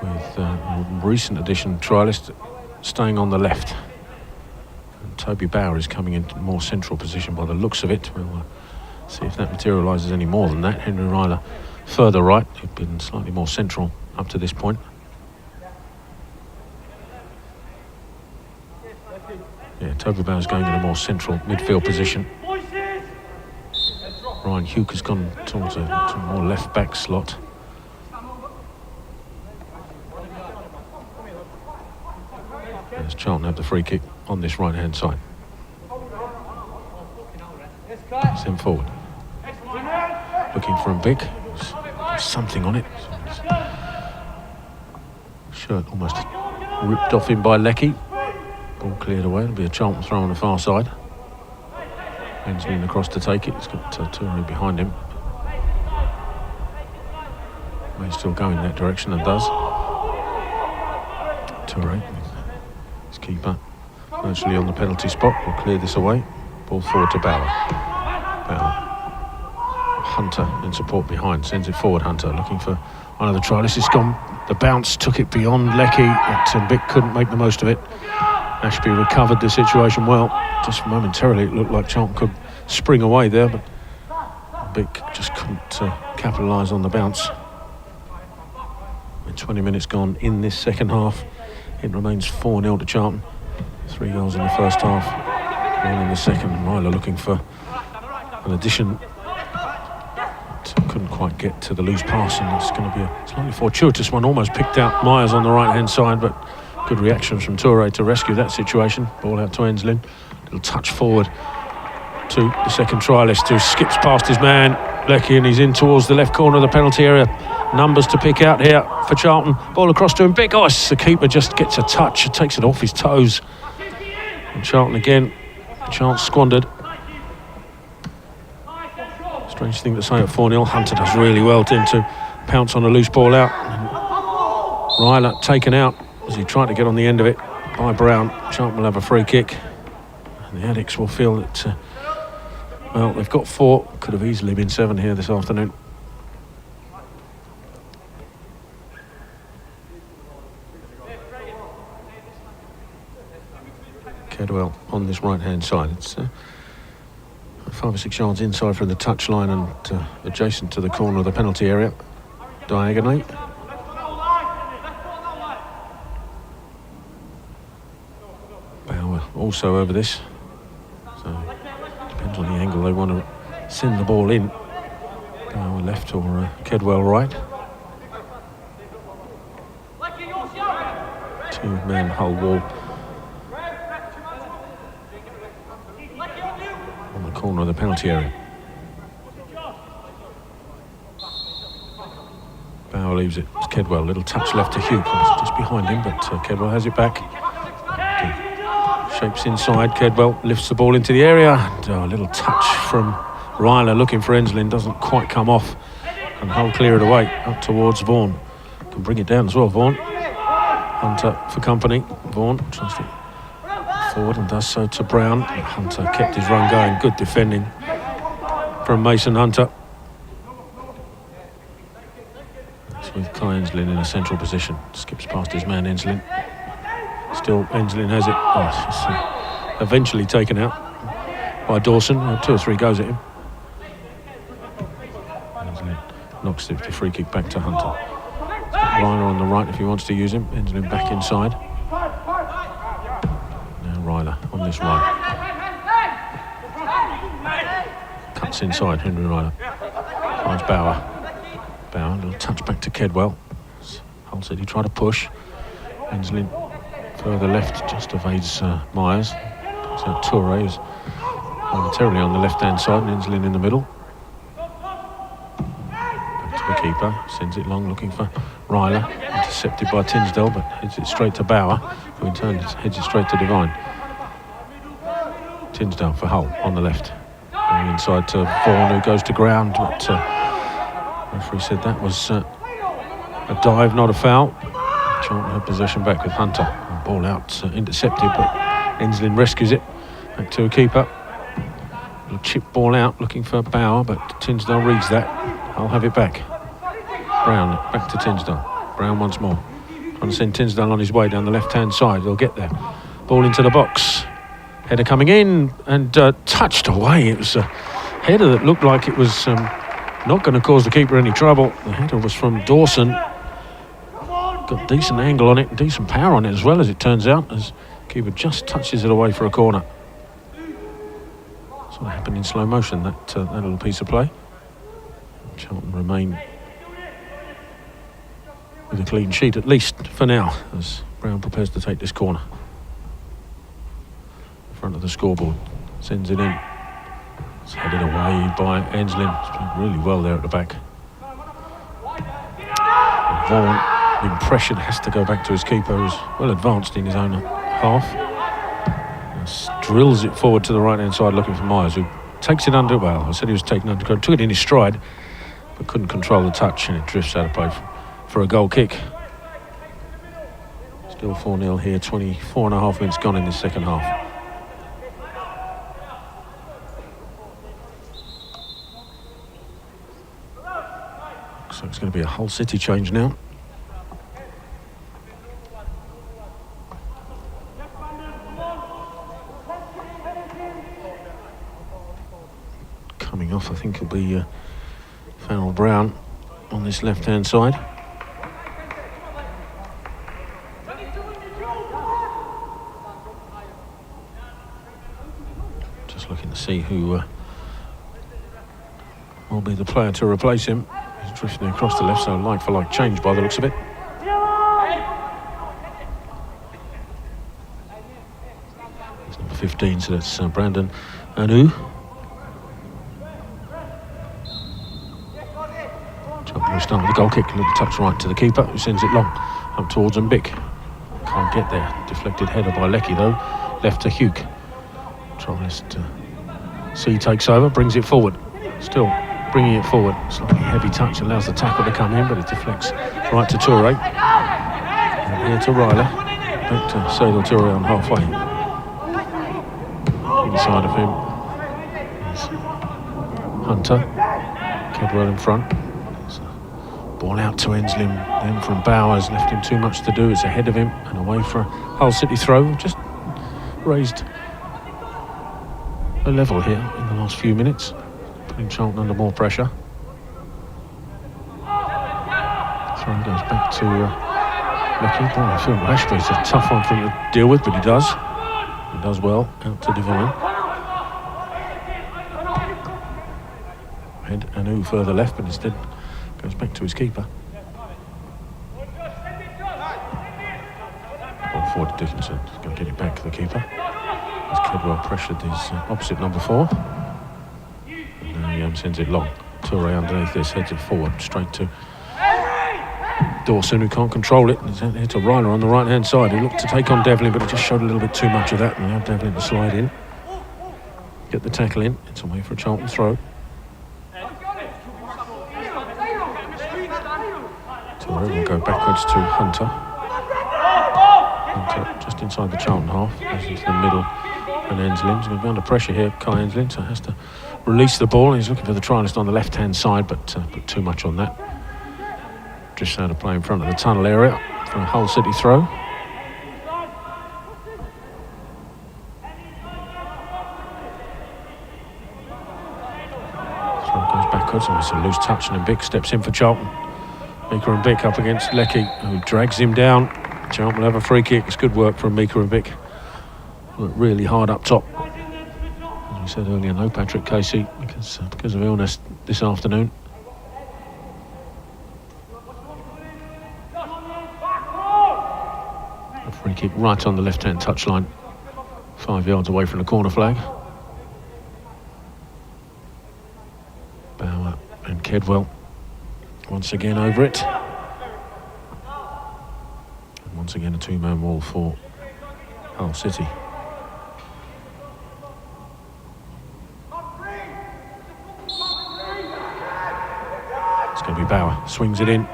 with a recent addition trialist staying on the left. And Toby Bauer is coming into a more central position by the looks of it. We'll see if that materialises any more than that. Henry Ryler further right, who'd been slightly more central up to this point. Yeah, Toby Bauer's going in a more central midfield position. Ryan Hugh has gone towards a more left-back slot. As Charlton have the free kick on this right-hand side. Send forward. Looking for a big. Something on it. Shirt almost ripped off him by Leckie. Ball cleared away. It'll be a Charlton throw on the far side. Enslin across to take it. He's got Toure behind him. May still go in that direction and does. Toure, his keeper, virtually on the penalty spot. Will clear this away. Ball forward to Bauer. Bauer. Hunter in support behind. Sends it forward. Hunter looking for one of the trialists. It's gone. The bounce took it beyond Leckie, but Bick couldn't make the most of it. Ashby recovered the situation well. Just momentarily it looked like Charlton could spring away there, but Bick just couldn't capitalise on the bounce. With 20 minutes gone in this second half, it remains 4-0 to Charlton. 3 goals in the first half, 1 in the second. Ryler looking for an addition. Couldn't quite get to the loose pass, and it's going to be a slightly fortuitous one. Almost picked out Myers on the right-hand side, but good reactions from Toure to rescue that situation. Ball out to Enslin. Little touch forward to the second trialist, who skips past his man, Leckie, and he's in towards the left corner of the penalty area. Numbers to pick out here for Charlton. Ball across to him. Big ice. The keeper just gets a touch. Takes it off his toes. And Charlton again. Chance squandered. Strange thing to say at 4-0. Hunter does really well to pounce on a loose ball out. And Ryler taken out as he tried to get on the end of it by Brown. Charlton will have a free kick. And the Addicks will feel that, well, they've got 4. Could have easily been 7 here this afternoon. Kedwell on this right-hand side. It's 5 or 6 yards inside from the touchline and adjacent to the corner of the penalty area, diagonally. Bauer also over this, so depends on the angle they want to send the ball in. Bauer left or Kedwell right. 2-man Hull wall on the corner of the penalty area. Bauer leaves it to Kedwell. Little touch left to Hugh. It's just behind him, but Kedwell has it back. Shapes inside. Kedwell lifts the ball into the area. And a little touch from Ryler looking for Enslin. Doesn't quite come off. And Hull clear it away up towards Vaughan. Can bring it down as well, Vaughan. Hunter for company. Vaughan tries to forward and does so to Brown. Hunter kept his run going. Good defending from Mason Hunter. It's with Kai Enslin in a central position. Skips past his man Enslin. Still Enslin has it. Oh, it's eventually taken out by Dawson. 2 or 3 goes at him. Enslin knocks the free kick back to Hunter. Ryler on the right if he wants to use him. Enslin back inside. Ryler on this right. Cuts inside, Henry Ryler. Finds Bauer. Bauer, a little touch back to Kedwell. Hull said he tried to push. Enslin further left, just evades Myers. Puts out Toure, who's momentarily on the left-hand side, and Enslin in the middle. Back to the keeper, sends it long, looking for Ryler. Intercepted by Tinsdale, but heads it straight to Bauer, who in turn heads it straight to Devine. Tinsdale for Hull on the left. Going inside to Vaughan, who goes to ground, but referee said that was a dive, not a foul. Charlton had possession back with Hunter. Ball out, intercepted, but Enslin rescues it Back to a keeper. A chip ball out, looking for Bauer, but Tinsdale reads that. I'll have it back. Brown, back to Tinsdale. Brown once more. Trying to send Tinsdale on his way down the left-hand side. He'll get there. Ball into the box. Header coming in and touched away. It was a header that looked like it was not going to cause the keeper any trouble. The header was from Dawson. Got decent angle on it, decent power on it as well, as it turns out, as keeper just touches it away for a corner. Sort of happened in slow motion, that little piece of play. Charlton remain with a clean sheet, at least for now, as Brown prepares to take this corner. In front of the scoreboard, sends it in. It's headed away by Enslin. It's played really well there at the back. And Vaughan, being pressured, has to go back to his keeper, who's well advanced in his own half. Just drills it forward to the right-hand side, looking for Myers, who takes it under. Well, I said he was taking under control. Took it in his stride, but couldn't control the touch, and it drifts out of play for a goal kick. Still 4-0 here. 24 and a half minutes gone in this second half. So it's going to be a Hull City change now. Coming off, I think it'll be Farrell Brown on this left-hand side. Just looking to see who will be the player to replace him. He's drifting across the left, so like for like change by the looks of it. It's number 15, so that's Brandon Anu. We'll start with the goal kick, a little touch right to the keeper, who sends it long up towards Mbick. Can't get there. Deflected header by Leckie though, left to Hugh. Tries to C takes over, brings it forward. Still bringing it forward. Slightly heavy touch, allows the tackle to come in, but it deflects right to Toure. And here to Ryler. Back to Sadal Toure on halfway. Inside of him is Hunter. Kedwell in front. Ball out to Enslin, then from Bowers, left him too much to do. It's ahead of him and away for a Hull City throw. Just raised a level here in the last few minutes, putting Charlton under more pressure. Throw goes back to Leckie. I feel Rashford is a tough one for him to deal with, but he does. He does well. Out to Devine. Head Anu further left, but instead goes back to his keeper. Ball forward to Dickinson. He's going to get it back to the keeper. As Kedwell pressured his opposite number 4. And now he sends it long. Toure underneath this, heads it forward, straight to Dawson, who can't control it. He's out here to Ryler on the right-hand side. He looked to take on Devlin, but he just showed a little bit too much of that, and allowed Devlin to slide in. Get the tackle in. It's away for a Charlton throw. Will go backwards to Hunter. Hunter just inside the Charlton half, goes into the middle, and Enslin's going to be under pressure here, Kai Enslin, so has to release the ball. He's looking for the trialist on the left-hand side, but put too much on that. Just out of play in front of the tunnel area for a Hull City throw. Throw goes backwards, and it's a loose touch, and Mbick steps in for Charlton. Mika and Mbick up against Leckie, who drags him down. Charlton will have a free kick. It's good work from Mika and Mbick. Worked really hard up top. As we said earlier, no Patrick Casey because of illness this afternoon. A free kick right on the left-hand touchline, 5 yards away from the corner flag. Bauer and Kedwell once again over it. And once again a two-man wall for Hull City. It's going to be Bauer. Swings it in.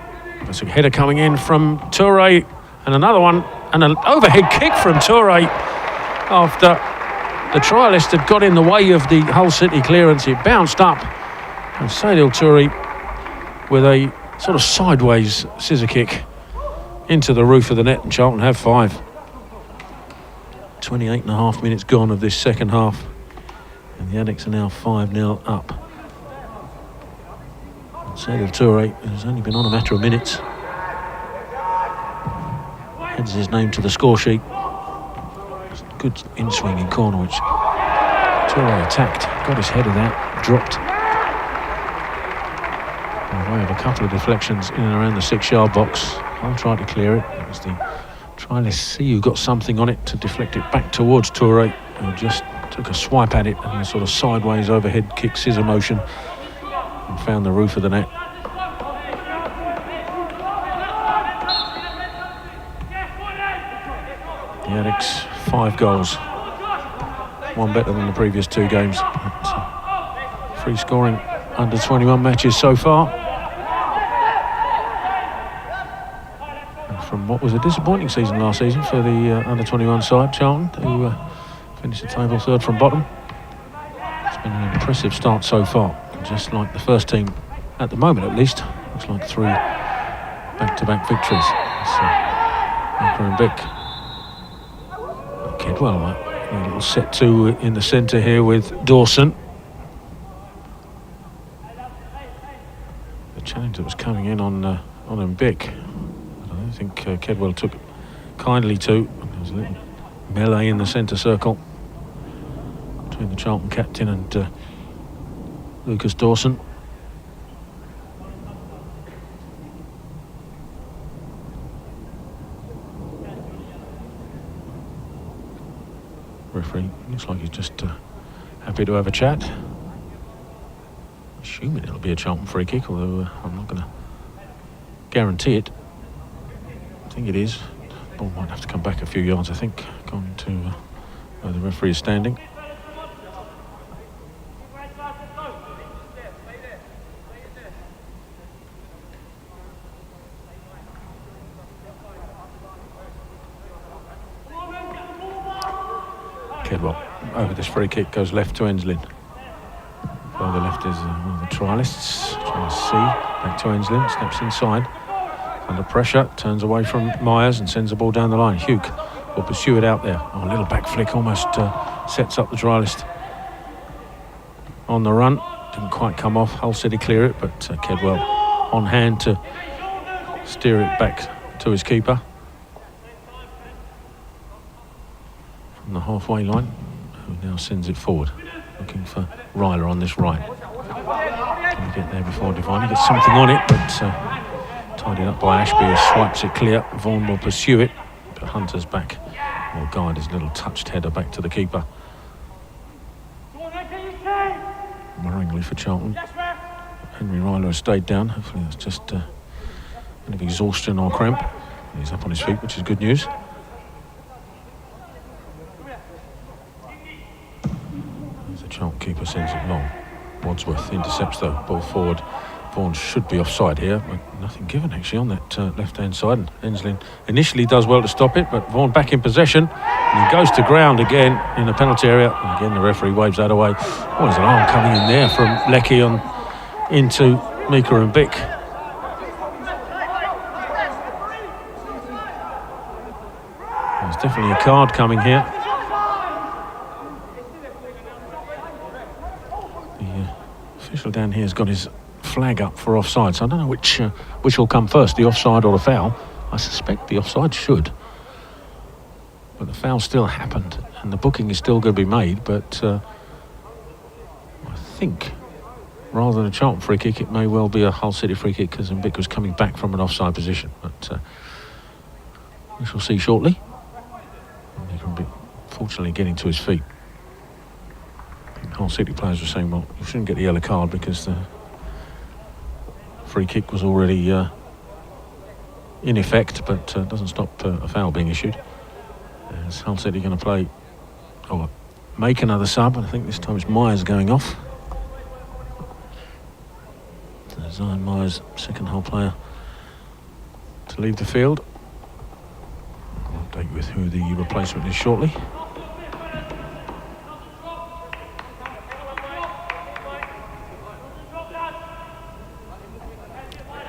That's a header coming in from Toure. And another one. And an overhead kick from Toure after the trialist had got in the way of the Hull City clearance. It bounced up, and Sadil Toure with a sort of sideways scissor kick into the roof of the net, and Charlton have 5. 28.5 minutes gone of this second half, and the Addicks are now 5-0 up. Sadil Toure has only been on a matter of minutes. Heads his name to the score sheet. Good in-swinging corner, which Toure attacked, got his head of that, dropped. By way of a couple of deflections in and around the 6-yard box. I'll try to clear it. It was the trialist who got something on it to deflect it back towards Toure, who just took a swipe at it and a sort of sideways overhead kick scissor motion and found the roof of the net. The Addicks, 5 goals, 1 better than the previous 2 games. Free scoring under 21 matches so far. And from what was a disappointing season last season for the under 21 side, Charlton, who finished the table 3rd from bottom. It's been an impressive start so far, just like the first team at the moment, at least. Looks like 3 back-to-back victories. Baker and Bick. Kedwell, a little set 2 in the centre here with Dawson. The challenge that was coming in on Bick, I don't think Kedwell took kindly to. There was a little melee in the centre circle between the Charlton captain and Lucas Dawson. Referee looks like he's just happy to have a chat. Assuming it'll be a Charlton free kick, although I'm not going to guarantee it. I think it is. Ball might have to come back a few yards, I think, going to where the referee is standing. Kedwell over this free kick goes left to Enslin. Further left is one of the trialists, trying to see. Back to Enslin, steps inside. Under pressure, turns away from Myers and sends the ball down the line. Hugh will pursue it out there. Oh, a little back flick almost sets up the trialist on the run. Didn't quite come off. Hull City clear it, but Kedwell on hand to steer it back to his keeper. From the halfway line, who now sends it forward, looking for Ryler on this right. Can he get there before Devine? He gets something on it, but tidied up by Ashby, who swipes it clear. Vaughan will pursue it, but Hunter's back will guide his little touched header back to the keeper. Worryingly for Charlton, Henry Ryler has stayed down. Hopefully that's just a bit of exhaustion or cramp. He's up on his feet, which is good news. The Charlton keeper sends it long. Wadsworth intercepts the ball forward. Vaughan should be offside here, but nothing given actually on that left-hand side. And Enslin initially does well to stop it, but Vaughan back in possession, and he goes to ground again in the penalty area. And again, the referee waves that away. Oh, there's an arm coming in there from Leckie on into Mika and Bick. There's definitely a card coming here. The official down here has got his flag up for offside, so I don't know which will come first, the offside or the foul. I suspect the offside should, but the foul still happened and the booking is still going to be made. But I think rather than a Charlton free kick, it may well be a Hull City free kick, because Mbick was coming back from an offside position, but we shall see shortly. Mbick fortunately getting to his feet. Hull City players were saying, well, you shouldn't get the yellow card because the free kick was already in effect, but doesn't stop a foul being issued. As Hull City going to play, make another sub, and I think this time it's Myers going off. So Zion Myers, second Hull player to leave the field. I'll update you with who the replacement is shortly.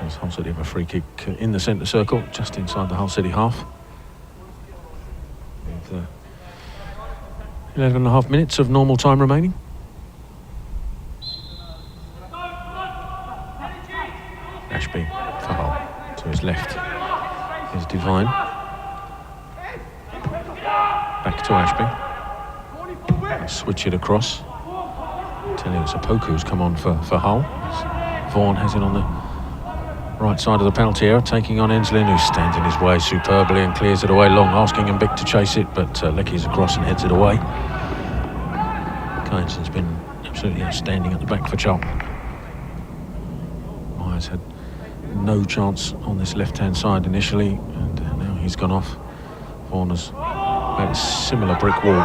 As Hull City have a free kick in the centre circle, just inside the Hull City half. With 11.5 minutes of normal time remaining. Ashby for Hull. To his left is Devine. Back to Ashby. Switch it across. Tell you it's a Poku who's come on for Hull. Vaughan has it on the right side of the penalty area, taking on Enslin, who stands in his way superbly and clears it away long, asking him Big to chase it, but Lecky's across and heads it away. Keyneson's been absolutely outstanding at the back for Charlton. Myers had no chance on this left-hand side initially, and now he's gone off. Vaughan has made a similar brick wall.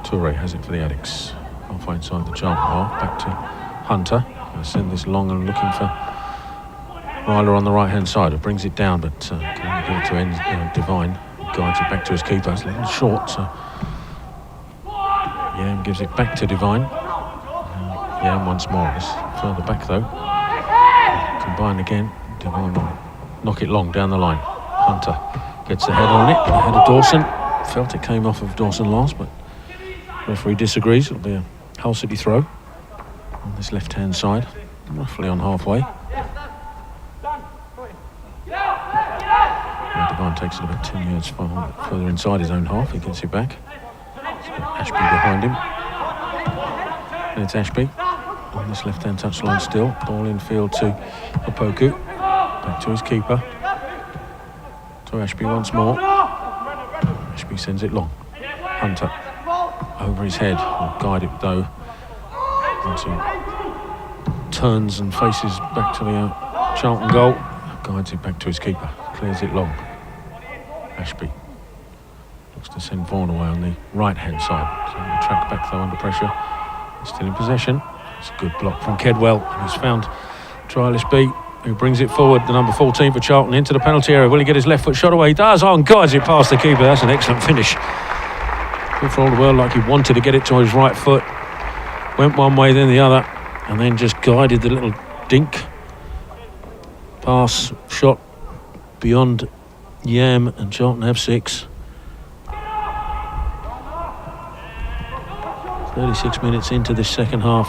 Toure has it for the Addicks. Halfway inside the Charlton half, back to Hunter. Going to send this long and looking for Ryler on the right-hand side, who brings it down, but can give it to Devine. Guides it back to his keeper. It's a little short, so Yam gives it back to Devine. Yam once more. It's further back though. Combined again. Devine will knock it long down the line. Hunter gets the head on it. Ahead of Dawson. Felt it came off of Dawson last, but referee disagrees. It'll be a Hull City throw on this left-hand side, roughly on halfway. Devine takes it about 10 yards further inside his own half. He gets it back. Ashby behind him. And it's Ashby on this left-hand touchline still. Ball in field to Opoku. Back to his keeper. To Ashby once more. Ashby sends it long. Hunter over his head. Will guide it though. Turns and faces back to the Charlton goal. Guides it back to his keeper. Clears it long. Ashby looks to send Vaughan away on the right-hand side. So the track back though under pressure. He's still in possession. It's a good block from Kedwell. And he's found Trialist B, who brings it forward, the number 14 for Charlton, into the penalty area. Will he get his left foot shot away? He does. Oh, and guides it past the keeper. That's an excellent finish. Good for all the world, like he wanted to get it to his right foot. Went one way, then the other, and then just guided the little dink. Pass, shot beyond Yam, and Charlton have 6. 36 minutes into this second half.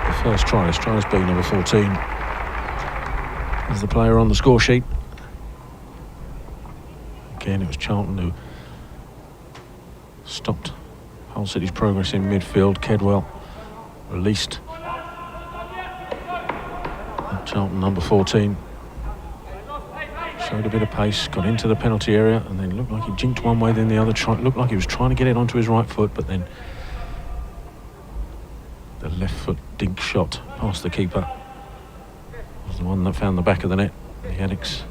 The first Trialist B, number 14, is the player on the score sheet. Again, it was Charlton who stopped Hull City's progress in midfield. Kedwell released Charlton number 14. Showed a bit of pace, got into the penalty area, and then looked like he jinked one way, then the other. Looked like he was trying to get it onto his right foot, but then the left foot dink shot past the keeper was the one that found the back of the net. The Addicks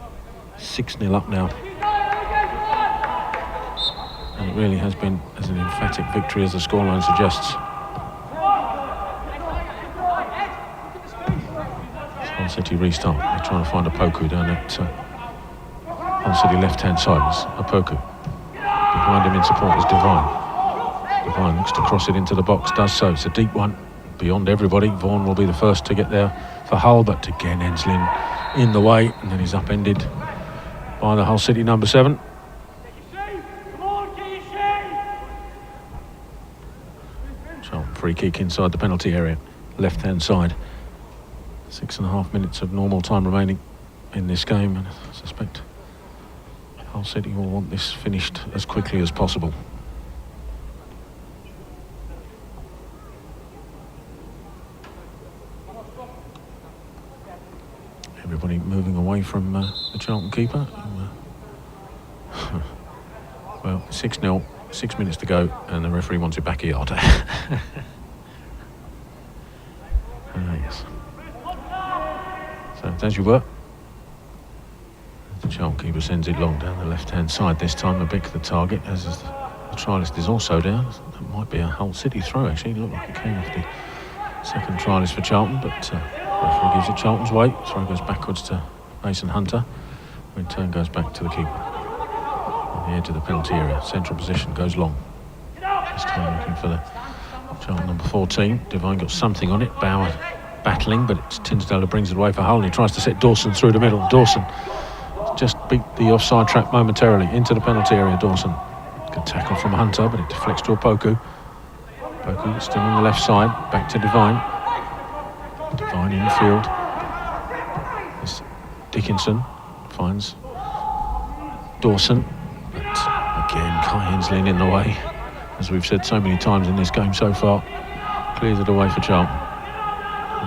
6-0 up now. And it really has been as an emphatic victory as the scoreline suggests. Hull City restart. They're trying to find a Poku down that Hull City left-hand side. It's a Poku. Behind him in support is Devine. Devine looks to cross it into the box, does so. It's a deep one beyond everybody. Vaughan will be the first to get there for Hull, but again Enslin in the way, and then he's upended by the Hull City number 7. Charlton free kick inside the penalty area, left-hand side. 6.5 minutes of normal time remaining in this game, and I suspect Hull City will want this finished as quickly as possible. Everybody moving away from the Charlton keeper. Well, 6-0, 6 minutes to go, and the referee wants it back a yard. Yes. So, as you were, the Charlton keeper sends it long down the left-hand side. This time, the target, as is the trialist is also down. That might be a Hull City throw, actually. It looked like it came off the second trialist for Charlton, but referee gives it Charlton's way. Throw goes backwards to Mason Hunter, who in turn goes back to the keeper. the edge of the penalty area. Central position goes long. This time looking for the Charlton number 14. Devine got something on it. Bauer battling, but it's Tinsdale who brings it away for Hull, and he tries to set Dawson through the middle. Dawson just beat the offside trap momentarily into the penalty area. Dawson, good tackle from Hunter, but it deflects to Opoku. Opoku still on the left side, back to Devine. Devine in the field. This Dickinson finds Dawson, but again Kai Hensley in the way, as we've said so many times in this game so far. Clears it away for Charlton.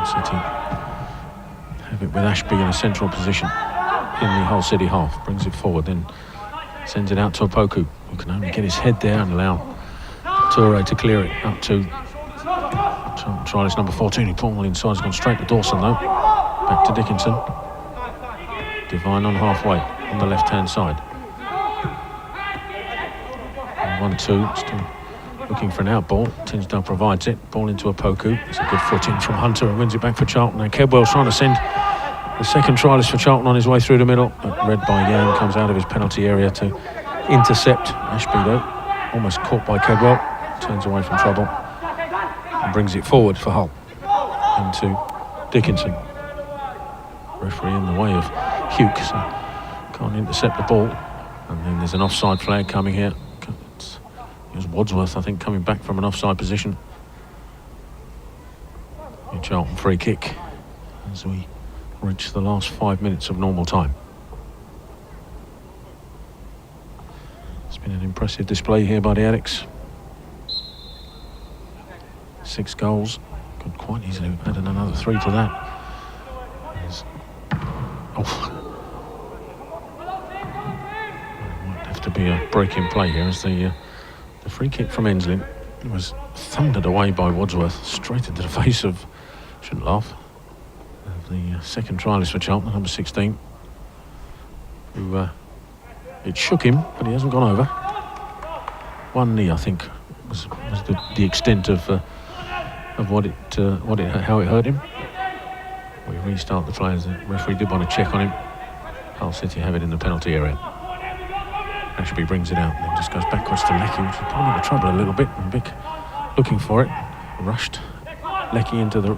City have it with Ashby in a central position in the Hull City half. Brings it forward, then sends it out to Opoku, who can only get his head there and allow Toure to clear it up to Charlie's number 14. He pulled inside, has gone straight to Dawson though. Back to Dickinson. Devine on halfway on the left hand side. 1-2, still looking for an out ball. Tinsdale provides it. Ball into Opoku. It's a good footing from Hunter and wins it back for Charlton. Now Kedwell's trying to send the second trialist for Charlton on his way through the middle. But read by Yan, comes out of his penalty area to intercept. Ashby though, almost caught by Kedwell. Turns away from trouble and brings it forward for Hull. Into Dickinson. Referee in the way of Hugh, so can't intercept the ball. And then there's an offside flag coming here. It was Wadsworth, I think, coming back from an offside position. A Charlton free kick as we reach the last 5 minutes of normal time. It's been an impressive display here by the Addicks. 6 goals. Could quite easily have added another 3 to that. Might have to be a break in play here as the free kick from Hensley was thundered away by Wadsworth straight into the face of, shouldn't laugh, of the second trialist for Charlton, number 16, who it shook him, but he hasn't gone over. One knee, I think, was the extent of how it hurt him. We restart the players. The referee did want to check on him. Hull City have it in the penalty area. Ashby brings it out, then just goes backwards to Leckie, which is putting him into trouble a little bit. And Vic looking for it, rushed Leckie into the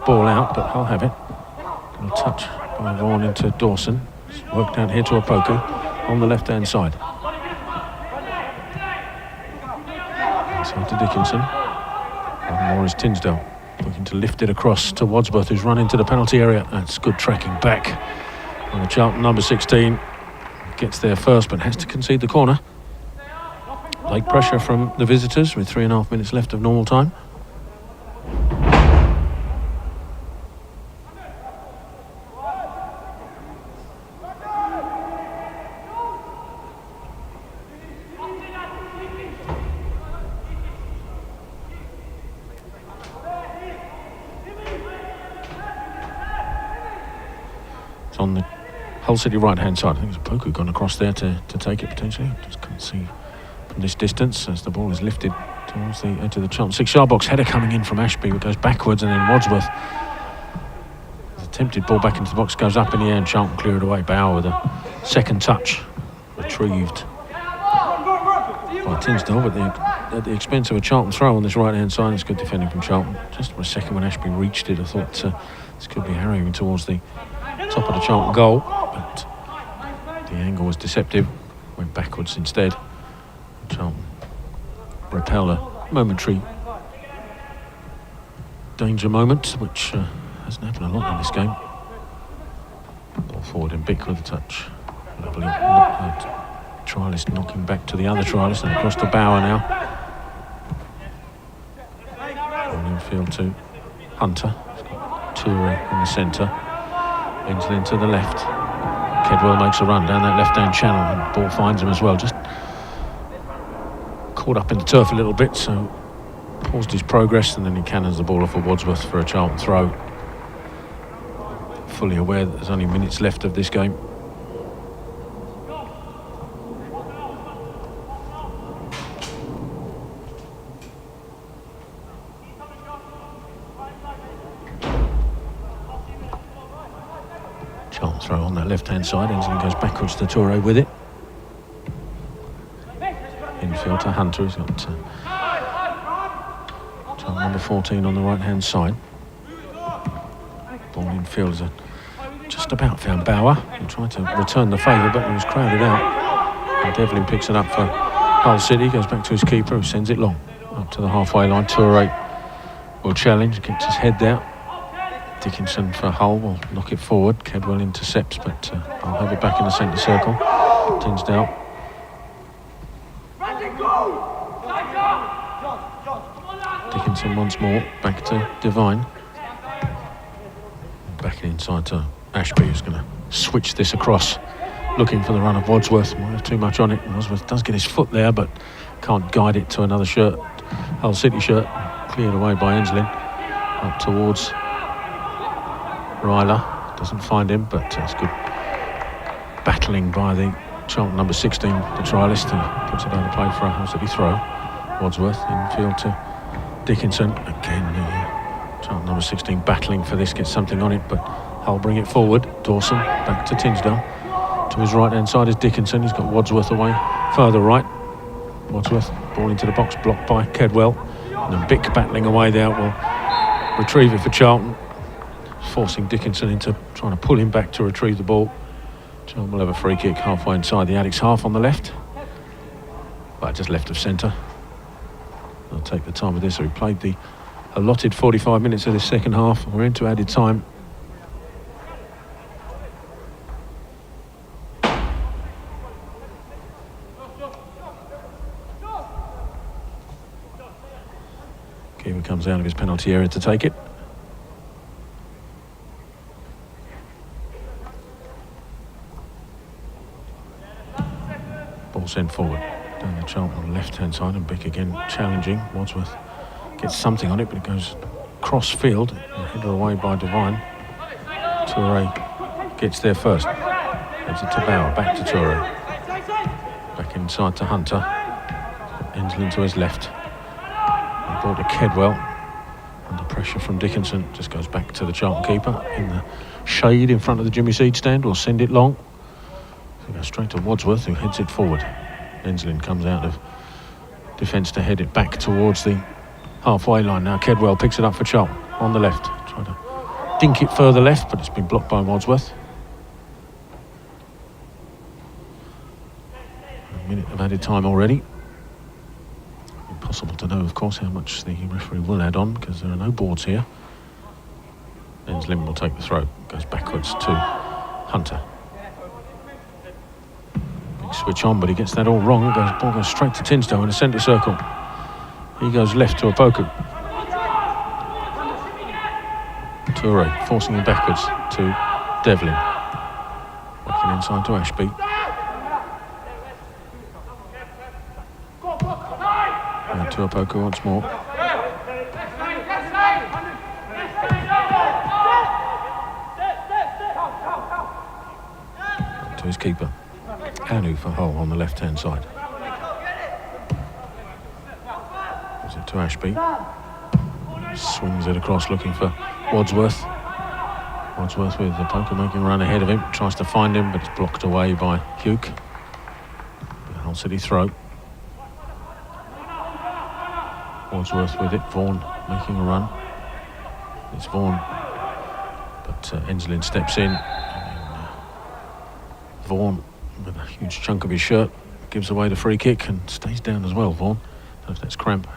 ball out, but Hull have it. A touch by Vaughan into Dawson. It's worked out here to Opoku on the left-hand side. Inside to Dickinson. One more is Tinsdale, looking to lift it across to Wadsworth, who's run into the penalty area. That's good tracking back on the Charlton number 16. Gets there first, but has to concede the corner. Late pressure from the visitors with 3.5 minutes left of normal time. It's on the Hull City right-hand side. I think it's Opoku gone across there to take it potentially. Just can't see from this distance as the ball is lifted towards the edge of the Charlton 6-yard box. Header coming in from Ashby, it goes backwards, and then Wadsworth, the attempted ball back into the box, goes up in the air and Charlton clear it away. Bauer with a second touch retrieved by Tinsdale, but at the expense of a Charlton throw on this right-hand side. It's good defending from Charlton. Just for a second when Ashby reached it, I thought this could be harrowing towards the top of the Charlton goal, but the angle was deceptive, went backwards instead. Charlton repel a momentary danger moment, which hasn't happened a lot in this game. Ball forward and Bick with a touch. Lovely trialist knocking back to the other trialist and across to Bauer now. Ball infield to Hunter. Toure in the centre. Hensley to the left. Kedwell makes a run down that left-hand channel and ball finds him as well. Just caught up in the turf a little bit, so paused his progress, and then he cannons the ball off of Wadsworth for a Charlton throw. Fully aware that there's only minutes left of this game. Charlton throw on that left-hand side. Hensley goes backwards to Toure with it. over to Hunter. He's got child number 14 on the right-hand side. Ball in field is just about found Bauer. He tried to return the favour, but he was crowded out. And Devlin picks it up for Hull City, goes back to his keeper, who sends it long. Up to the halfway line, Toure will challenge, gets his head there. Dickinson for Hull will knock it forward. Kedwell intercepts, but I'll have it back in the centre circle. Tinsdale. Dickinson once more, back to Devine. Back inside to Ashby, who's going to switch this across, looking for the run of Wadsworth. Might have too much on it. Wadsworth does get his foot there, but can't guide it to another shirt. Hull City shirt, cleared away by Enslin. Up towards Ryler, doesn't find him, but it's good battling by the Charlton number 16, the trialist, who puts it out of play for a Hull City throw. Wadsworth infield to Dickinson. Again, the Charlton number 16 battling for this, gets something on it, but Hull bring it forward. Dawson back to Tinsdale. To his right-hand side is Dickinson. He's got Wadsworth away further right. Wadsworth, ball into the box, blocked by Kedwell. And then Bick battling away there will retrieve it for Charlton, forcing Dickinson into trying to pull him back to retrieve the ball. Charlton will have a free kick halfway inside the Addicks half on the left, but just left of centre. They'll take the time with this. So we played the allotted 45 minutes of this second half. We're into added time. Keeper comes out of his penalty area to take it. Ball sent forward down the Charlton left-hand side, and Bick again challenging. Wadsworth gets something on it, but it goes cross field, headed away by Devine. Toure gets there first. Gives it to Bauer, back to Toure. Back inside to Hunter. Enslin to his left. Ball to Kedwell. Under pressure from Dickinson. Just goes back to the Charlton keeper in the shade in front of the Jimmy Seed stand. Will send it long. So goes straight to Wadsworth, who heads it forward. Enslin comes out of defence to head it back towards the halfway line. Now Kedwell picks it up for Charlton on the left. Try to dink it further left, but it's been blocked by Wadsworth. A minute of added time already. Impossible to know, of course, how much the referee will add on, because there are no boards here. Enslin will take the throw. Goes backwards to Hunter. Big switch on, but he gets that all wrong. Ball goes straight to Tinsdale in the centre circle. He goes left to Opoku. Toure forcing him backwards to Devlin. Working inside to Ashby. And to Opoku once more. To his keeper. Anu for Hull on the left-hand side. Gives it to Ashby. Swings it across looking for Wadsworth. Wadsworth with Opoku making a run ahead of him. Tries to find him, but it's blocked away by Hugh. The Hull City throw. Wadsworth with it. Vaughan making a run. It's Vaughan, but Enslin steps in. Vaughan, with a huge chunk of his shirt, gives away the free kick and stays down as well. Vaughan, don't know if that's cramp.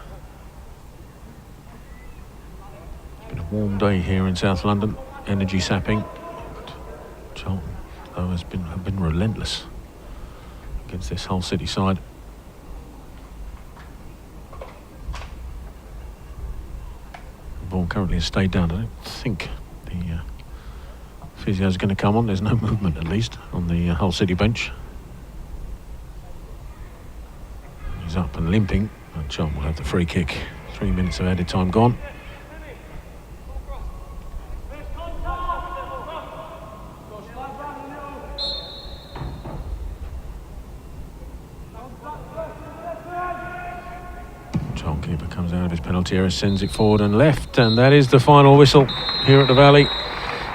It's been a warm day here in South London, energy sapping. But Charlton, though, have been relentless against this Hull City side. Vaughan currently has stayed down. I don't think the physio is going to come on. There's no movement, at least, on the Hull City bench. He's up and limping. And Charlton will have the free kick. 3 minutes of added time gone. Charlton keeper comes out of his penalty area, sends it forward and left, and that is the final whistle here at the Valley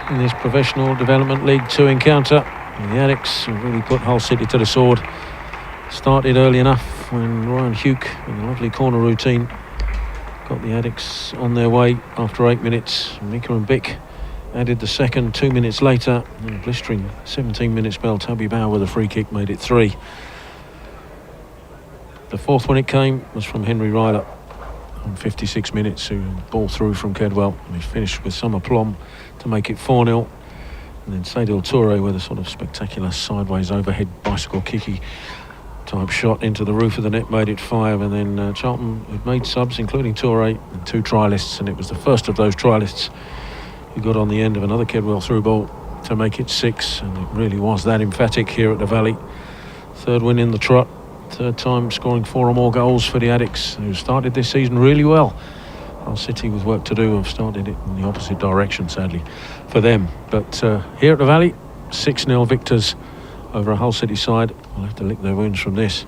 in this Professional Development League 2 encounter. And the Addicks have really put Hull City to the sword. started early enough when Ryan Hugh, in a lovely corner routine, got the Addicks on their way after 8 minutes. Mika and Bick added the second 2 minutes later. And a blistering 17-minute spell. Toby Bauer with a free kick made it 3. The fourth when it came was from Henry Ryler on 56 minutes, who ball through from Kedwell. And he finished with some aplomb to make it 4-0. And then Sadil Toure with a sort of spectacular sideways overhead bicycle kicky type shot into the roof of the net made it 5. And then Charlton had made subs, including Toure, and 2 trialists, and it was the first of those trialists who got on the end of another Kedwell through ball to make it 6. And it really was that emphatic here at the Valley. Third win in the trot, third time scoring 4 or more goals for the Addicks, who started this season really well. Hull City, with work to do, have started it in the opposite direction, sadly, for them. But here at the Valley, 6-0 victors over a Hull City side. We'll have to lick their wounds from this.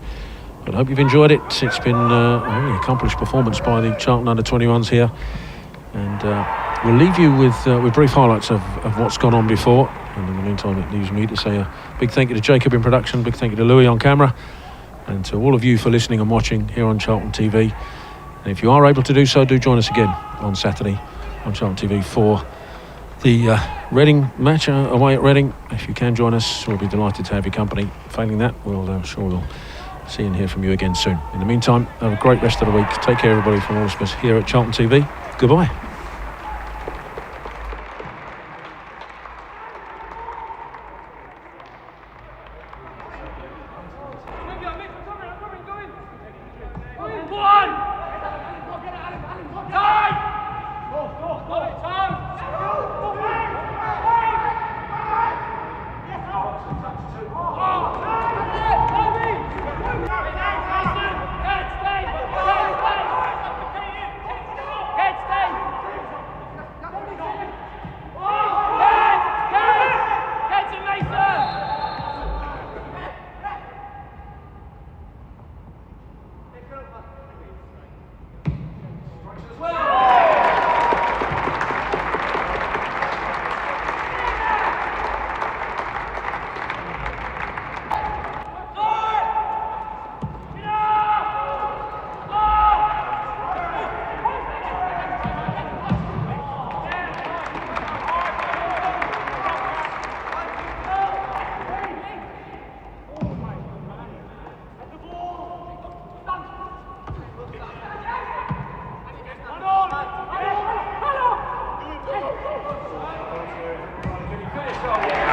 But I hope you've enjoyed it. It's been a really accomplished performance by the Charlton under-21s here. And we'll leave you with brief highlights of what's gone on before. And in the meantime, it leaves me to say a big thank you to Jacob in production, big thank you to Louis on camera, and to all of you for listening and watching here on Charlton TV. And if you are able to do so, do join us again on Saturday on Charlton TV for the Reading match away at Reading. If you can join us, we'll be delighted to have your company. Failing that, we'll see and hear from you again soon. In the meantime, have a great rest of the week. Take care, everybody, from all of us here at Charlton TV. Goodbye. Finish off.